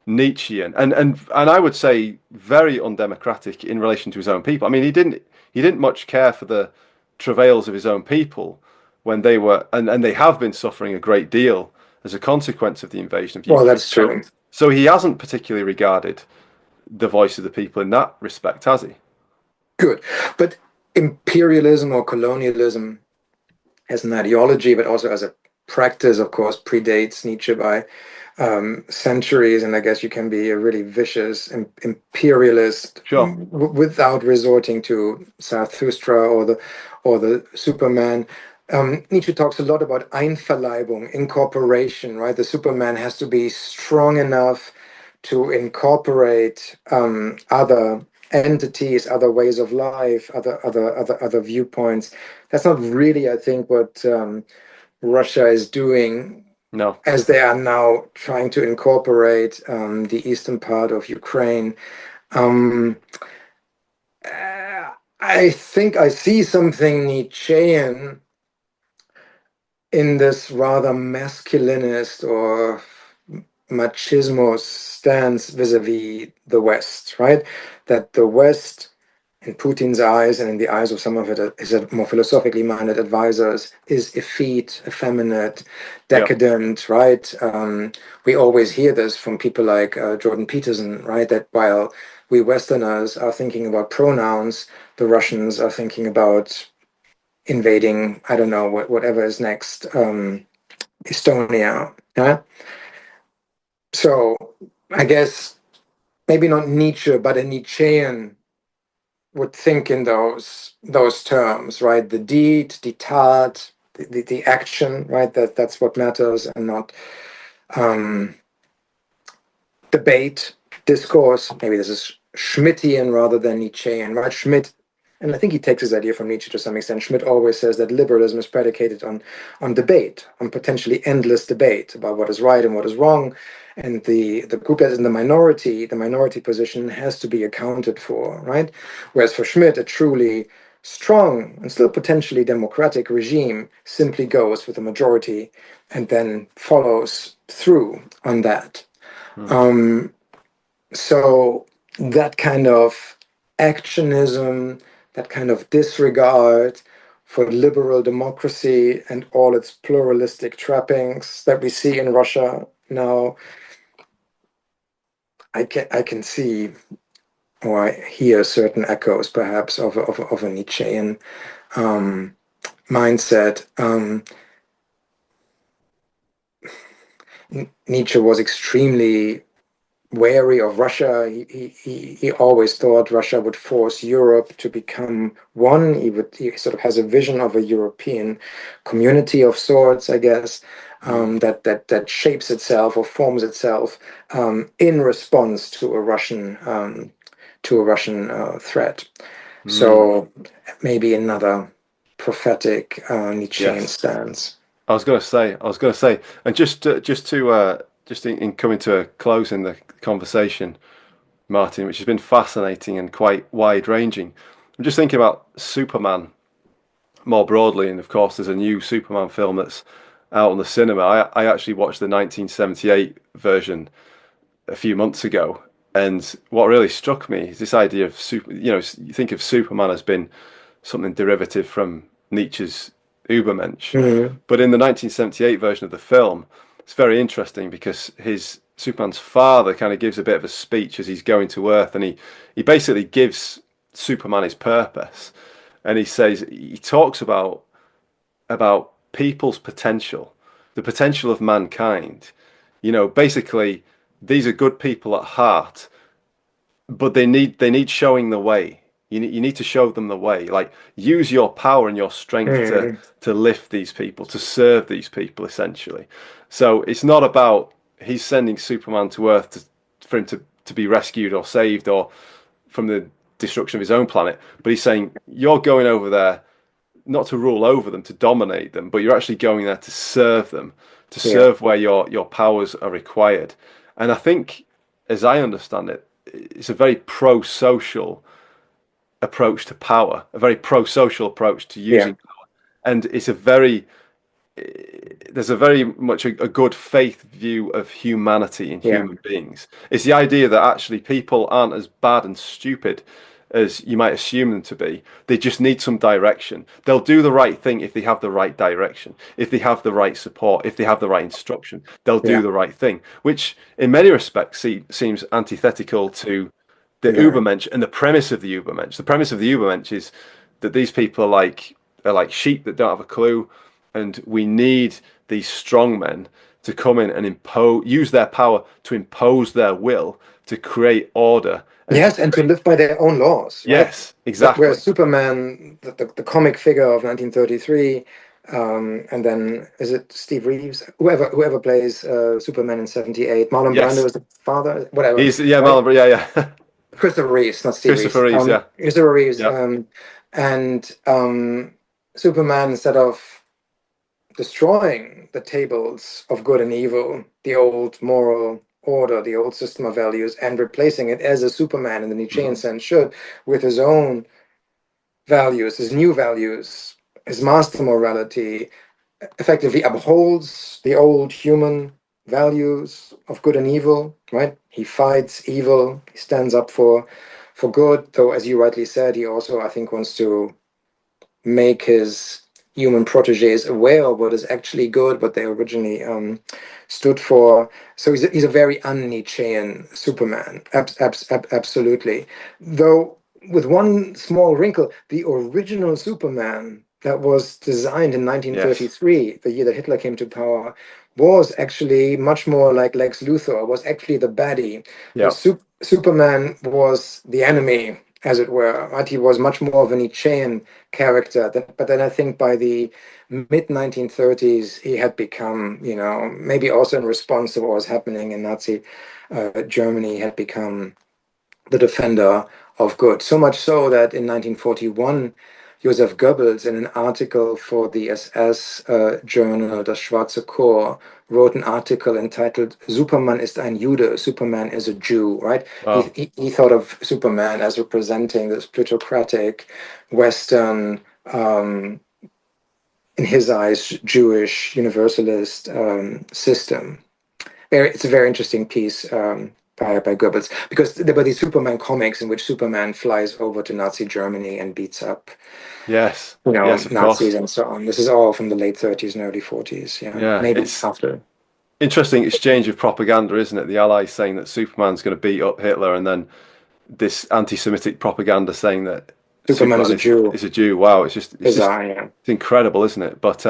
Nietzschean, and I would say very undemocratic in relation to his own people. I mean, he didn't much care for the travails of his own people when they were, and they have been suffering a great deal as a consequence of the invasion of Well, Ukraine. that's So, true. so he hasn't particularly regarded the voice of the people in that respect, has he? Good. But imperialism or colonialism as an ideology, but also as a practice, of course, predates Nietzsche by centuries. And I guess you can be a really vicious imperialist Sure. without resorting to Zarathustra or the Superman. Nietzsche talks a lot about Einverleibung, incorporation, right? The Superman has to be strong enough to incorporate other entities, other ways of life, other viewpoints. That's not really, I think, what Russia is doing, No. as they are now trying to incorporate the eastern part of Ukraine. Um, I think I see something Nietzschean in this rather masculinist or machismo stance vis-a-vis the West, right? That the West, in Putin's eyes and in the eyes of some of his more philosophically minded advisors, is effete, effeminate, Yeah. decadent, right? We always hear this from people like Jordan Peterson, right? That while we Westerners are thinking about pronouns, the Russians are thinking about invading, I don't know, whatever is next, Estonia. Yeah? So I guess maybe not Nietzsche, but a Nietzschean would think in those terms, right? The deed, the tat, the action, right? That's what matters, and not um, debate, discourse. Maybe this is Schmittian rather than Nietzschean, right? Schmitt, and I think he takes his idea from Nietzsche to some extent. Schmitt always says that liberalism is predicated on debate, on potentially endless debate about what is right and what is wrong. And the group that is in the minority position has to be accounted for, right? Whereas for Schmitt, a truly strong and still potentially democratic regime simply goes with the majority and then follows through on that. Hmm. Um, so that kind of actionism, that kind of disregard for liberal democracy and all its pluralistic trappings that we see in Russia now, I can see or I hear certain echoes perhaps of a Nietzschean um, mindset. Nietzsche was extremely wary of Russia. He always thought Russia would force Europe to become one. He sort of has a vision of a European community of sorts, I guess. Mm. that shapes itself or forms itself in response to a Russian threat. Mm. So maybe another prophetic Nietzschean Yes. stance. I was going to say, and just in coming to a close in the conversation, Martin, which has been fascinating and quite wide-ranging. I'm just thinking about Superman more broadly, and of course, there's a new Superman film that's out on the cinema. I actually watched the 1978 version a few months ago, and what really struck me is this idea of super. You think of Superman as being something derivative from Nietzsche's übermensch, Mm, but in the 1978 version of the film, it's very interesting because his Superman's father kind of gives a bit of a speech as he's going to Earth, and he basically gives Superman his purpose, and he talks about people's potential, the potential of mankind. Basically, these are good people at heart, but they need showing the way. You need to show them the way. Like, use your power and your strength to mm, to lift these people, to serve these people, essentially. So it's not about he's sending Superman to Earth for him to be rescued or saved or from the destruction of his own planet, but he's saying you're going over there not to rule over them, to dominate them, but you're actually going there to serve them, to yeah, serve where your powers are required. And I think, as I understand it, it's a very pro-social approach to power, a very pro-social approach to yeah, using, and there's a very much a good faith view of humanity and yeah, human beings. It's the idea that actually people aren't as bad and stupid as you might assume them to be. They just need some direction. They'll do the right thing if they have the right direction, if they have the right support, if they have the right instruction. They'll do yeah, the right thing, which in many respects seems antithetical to the very, Übermensch and the premise of the Übermensch. The premise of the Übermensch is that these people are like sheep that don't have a clue, and we need these strong men to come in and use their power to impose their will to create order and to yes, and to create. live by their own laws, right? Yes, Where exactly. Superman, the comic figure of 1933, and then is it Steve Reeves, whoever plays Superman in '78, Marlon Brando Yes, is the father, whatever, he's yeah, right? Marlon. Yeah. Christopher Reeves, not Steve Christopher Reeves. Reeves. Yeah, Christopher Reeves, yeah, and Superman, instead of destroying the tables of good and evil, the old moral order, the old system of values, and replacing it as a Superman in the Nietzschean hmm sense should, with his own values, his new values, his master morality, effectively upholds the old human values of good and evil, right? He fights evil, he stands up for good, though as you rightly said, he also, I think, wants to make his human proteges aware of what is actually good, what they originally stood for. So he's a very un-Nietzschean Superman, absolutely. Though with one small wrinkle, the original Superman that was designed in yes, 1933, the year that Hitler came to power, was actually much more like Lex Luthor, was actually the baddie. The yeah, Superman was the enemy, as it were, right? He was much more of a Nietzschean character. But then I think by the mid 1930s, he had become, maybe also in response to what was happening in Nazi Germany, had become the defender of good. So much so that in 1941, Joseph Goebbels, in an article for the SS journal Das Schwarze Korps, wrote an article entitled Superman ist ein Jude, Superman is a Jew, right? He, wow, he, he thought of Superman as representing this plutocratic Western, in his eyes, Jewish universalist system. It's a very interesting piece by Goebbels, because there were these Superman comics in which Superman flies over to Nazi Germany and beats up, yes, yes, of Nazis course. and so on. This is all from the late 30s and early 40s. Yeah, Yeah, maybe it's after. interesting exchange of propaganda, isn't it? The Allies saying that Superman's going to beat up Hitler, and then this anti-Semitic propaganda saying that Superman is Superman a is Jew. is a Jew. Wow, it's just Bizarre, yeah. it's incredible, isn't it? But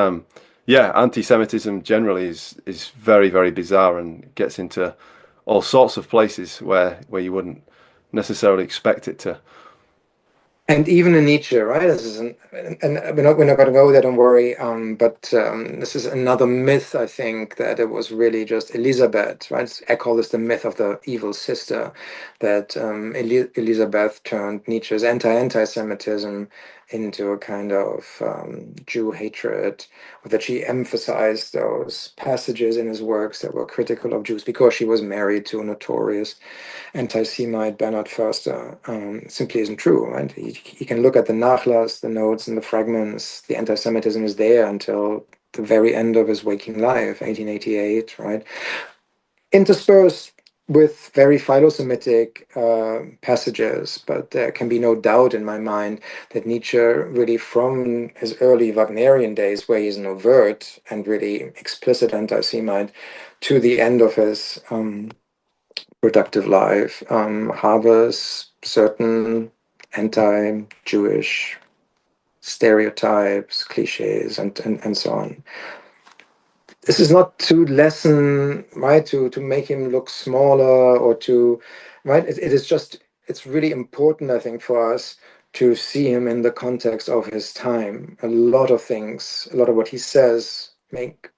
yeah, anti-Semitism generally is very, very bizarre and gets into all sorts of places where you wouldn't necessarily expect it to. And even in Nietzsche, right? This is and we're not going to go there, don't worry. But this is another myth, I think, that it was really just Elizabeth, right? I call this the myth of the evil sister, that Elizabeth turned Nietzsche's anti-Semitism into a kind of Jew hatred, or that she emphasized those passages in his works that were critical of Jews because she was married to a notorious anti-Semite Bernard Förster simply isn't true, right? You can look at the Nachlass, the notes and the fragments. The anti-Semitism is there until the very end of his waking life, 1888, right? Interspersed with very philo-Semitic passages, but there can be no doubt in my mind that Nietzsche really from his early Wagnerian days, where he's an overt and really explicit anti-Semite, to the end of his productive life harbors certain anti-Jewish stereotypes, cliches, and so on. This is not to lessen, right, to make him look smaller or to, right, it is just, it's really important, I think, for us to see him in the context of his time. A lot of things, a lot of what he says makes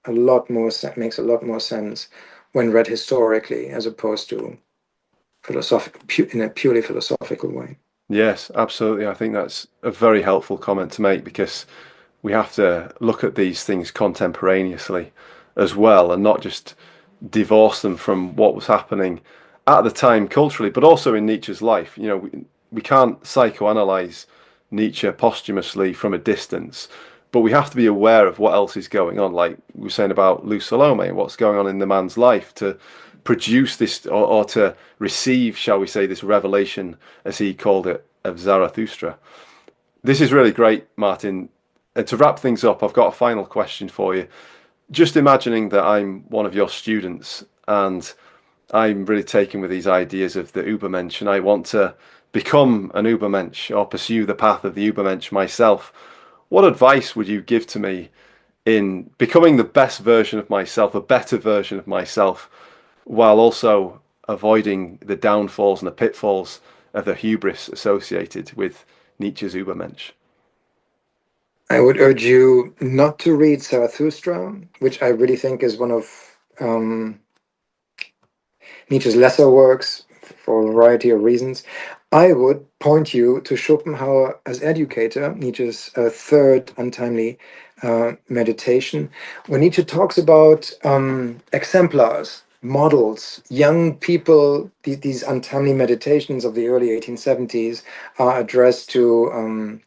a lot more sense when read historically as opposed to in a purely philosophical way. Yes, absolutely. I think that's a very helpful comment to make because we have to look at these things contemporaneously as well and not just divorce them from what was happening at the time culturally, but also in Nietzsche's life. We can't psychoanalyze Nietzsche posthumously from a distance, but we have to be aware of what else is going on, like we were saying about Lou Salome, what's going on in the man's life to produce this or to receive, shall we say, this revelation, as he called it, of Zarathustra. This is really great, Martin. And to wrap things up, I've got a final question for you. Just imagining that I'm one of your students and I'm really taken with these ideas of the übermensch and I want to become an übermensch or pursue the path of the übermensch myself. What advice would you give to me in becoming the best version of myself, a better version of myself, while also avoiding the downfalls and the pitfalls of the hubris associated with Nietzsche's übermensch? I would urge you not to read Zarathustra, which I really think is one of Nietzsche's lesser works for a variety of reasons. I would point you to Schopenhauer as educator, Nietzsche's third untimely meditation, where Nietzsche talks about exemplars, models, young people. These untimely meditations of the early 1870s are addressed to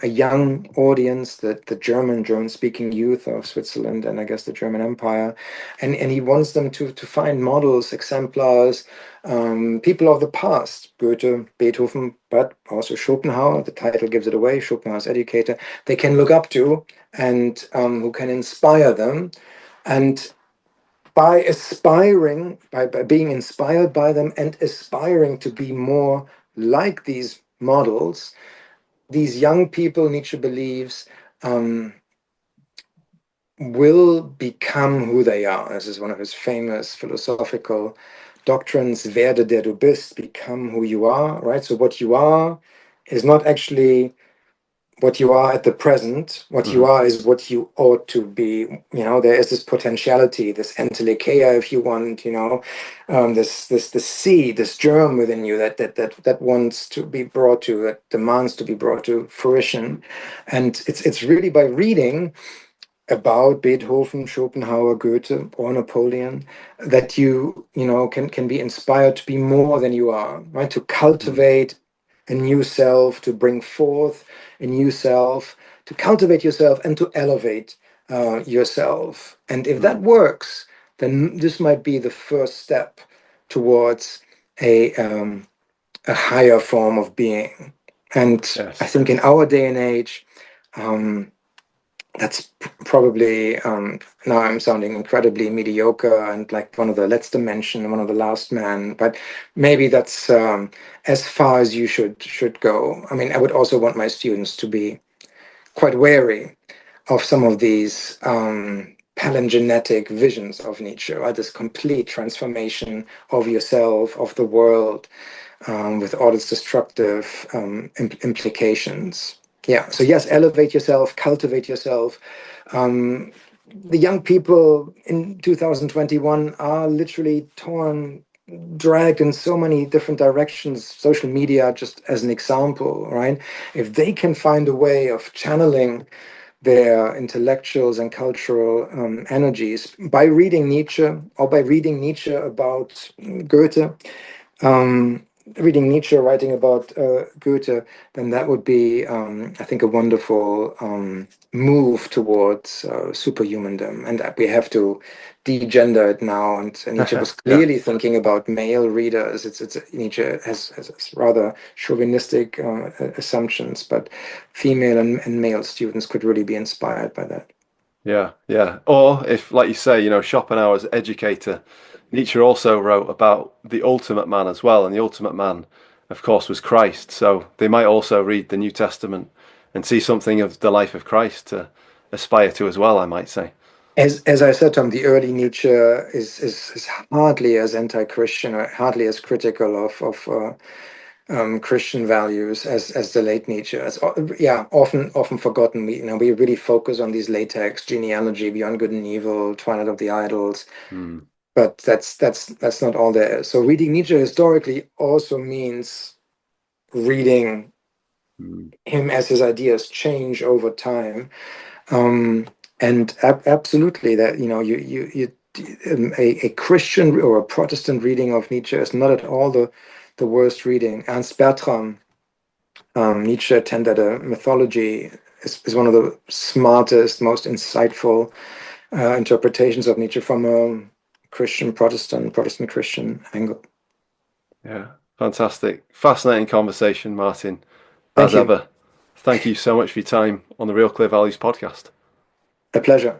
a young audience, the German-speaking youth of Switzerland and I guess the German Empire, and he wants them to find models, exemplars, people of the past, Goethe, Beethoven, but also Schopenhauer. The title gives it away. Schopenhauer's educator. They can look up to and who can inspire them, and by being inspired by them and aspiring to be more like these models, these young people, Nietzsche believes, will become who they are. This is one of his famous philosophical doctrines, werde der du bist, become who you are, right? So what you are is not actually what you are at the present. What you Mm-hmm. are is what you ought to be. There is this potentiality, this entelikeia, if you want. This seed, this germ within you that wants to be brought to, that demands to be brought to fruition. And it's really by reading about Beethoven, Schopenhauer, Goethe, or Napoleon that can be inspired to be more than you are, right? To cultivate a new self, to bring forth a new self, to cultivate yourself and to elevate yourself. And if that Mm. works, then this might be the first step towards a higher form of being. And I Yes. think in our day and age, that's probably now I'm sounding incredibly mediocre and like one of the letzte Menschen, one of the last man, but maybe that's as far as you should go. I mean, I would also want my students to be quite wary of some of these palingenetic visions of Nietzsche, right? This complete transformation of yourself, of the world, with all its destructive implications. Yeah. So yes, elevate yourself, cultivate yourself. Um, the young people in 2021 are literally torn, dragged in so many different directions. Social media, just as an example, right? If they can find a way of channeling their intellectuals and cultural energies by reading Nietzsche, or by reading Nietzsche about Goethe, um, reading Nietzsche writing about Goethe, then that would be, I think, a wonderful move towards superhumandom. And that we have to degender it now. And Nietzsche was Yeah. clearly thinking about male readers. It's Nietzsche has rather chauvinistic assumptions, but female and male students could really be inspired by that. Yeah, yeah. Or if, like you say, Schopenhauer's educator, Nietzsche also wrote about the ultimate man as well, and the ultimate man, of course, was Christ. So they might also read the New Testament and see something of the life of Christ to aspire to as well, I might say. As I said, Tom, the early Nietzsche is hardly as anti-Christian or hardly as critical of Christian values as the late Nietzsche. Yeah, often forgotten. We really focus on these latex genealogy, Beyond Good and Evil, Twilight of the Idols, Hmm. but that's not all there is. So reading Nietzsche historically also means reading Hmm. him as his ideas change over time. And absolutely, that a Christian or a Protestant reading of Nietzsche is not at all the worst reading. Ernst Bertram, Nietzsche attended a mythology, is one of the smartest, most insightful interpretations of Nietzsche from a Protestant Christian angle. Yeah, fantastic. Fascinating conversation, Martin, as Thank you. ever. Thank you so much for your time on the Real Clear Values podcast. A pleasure.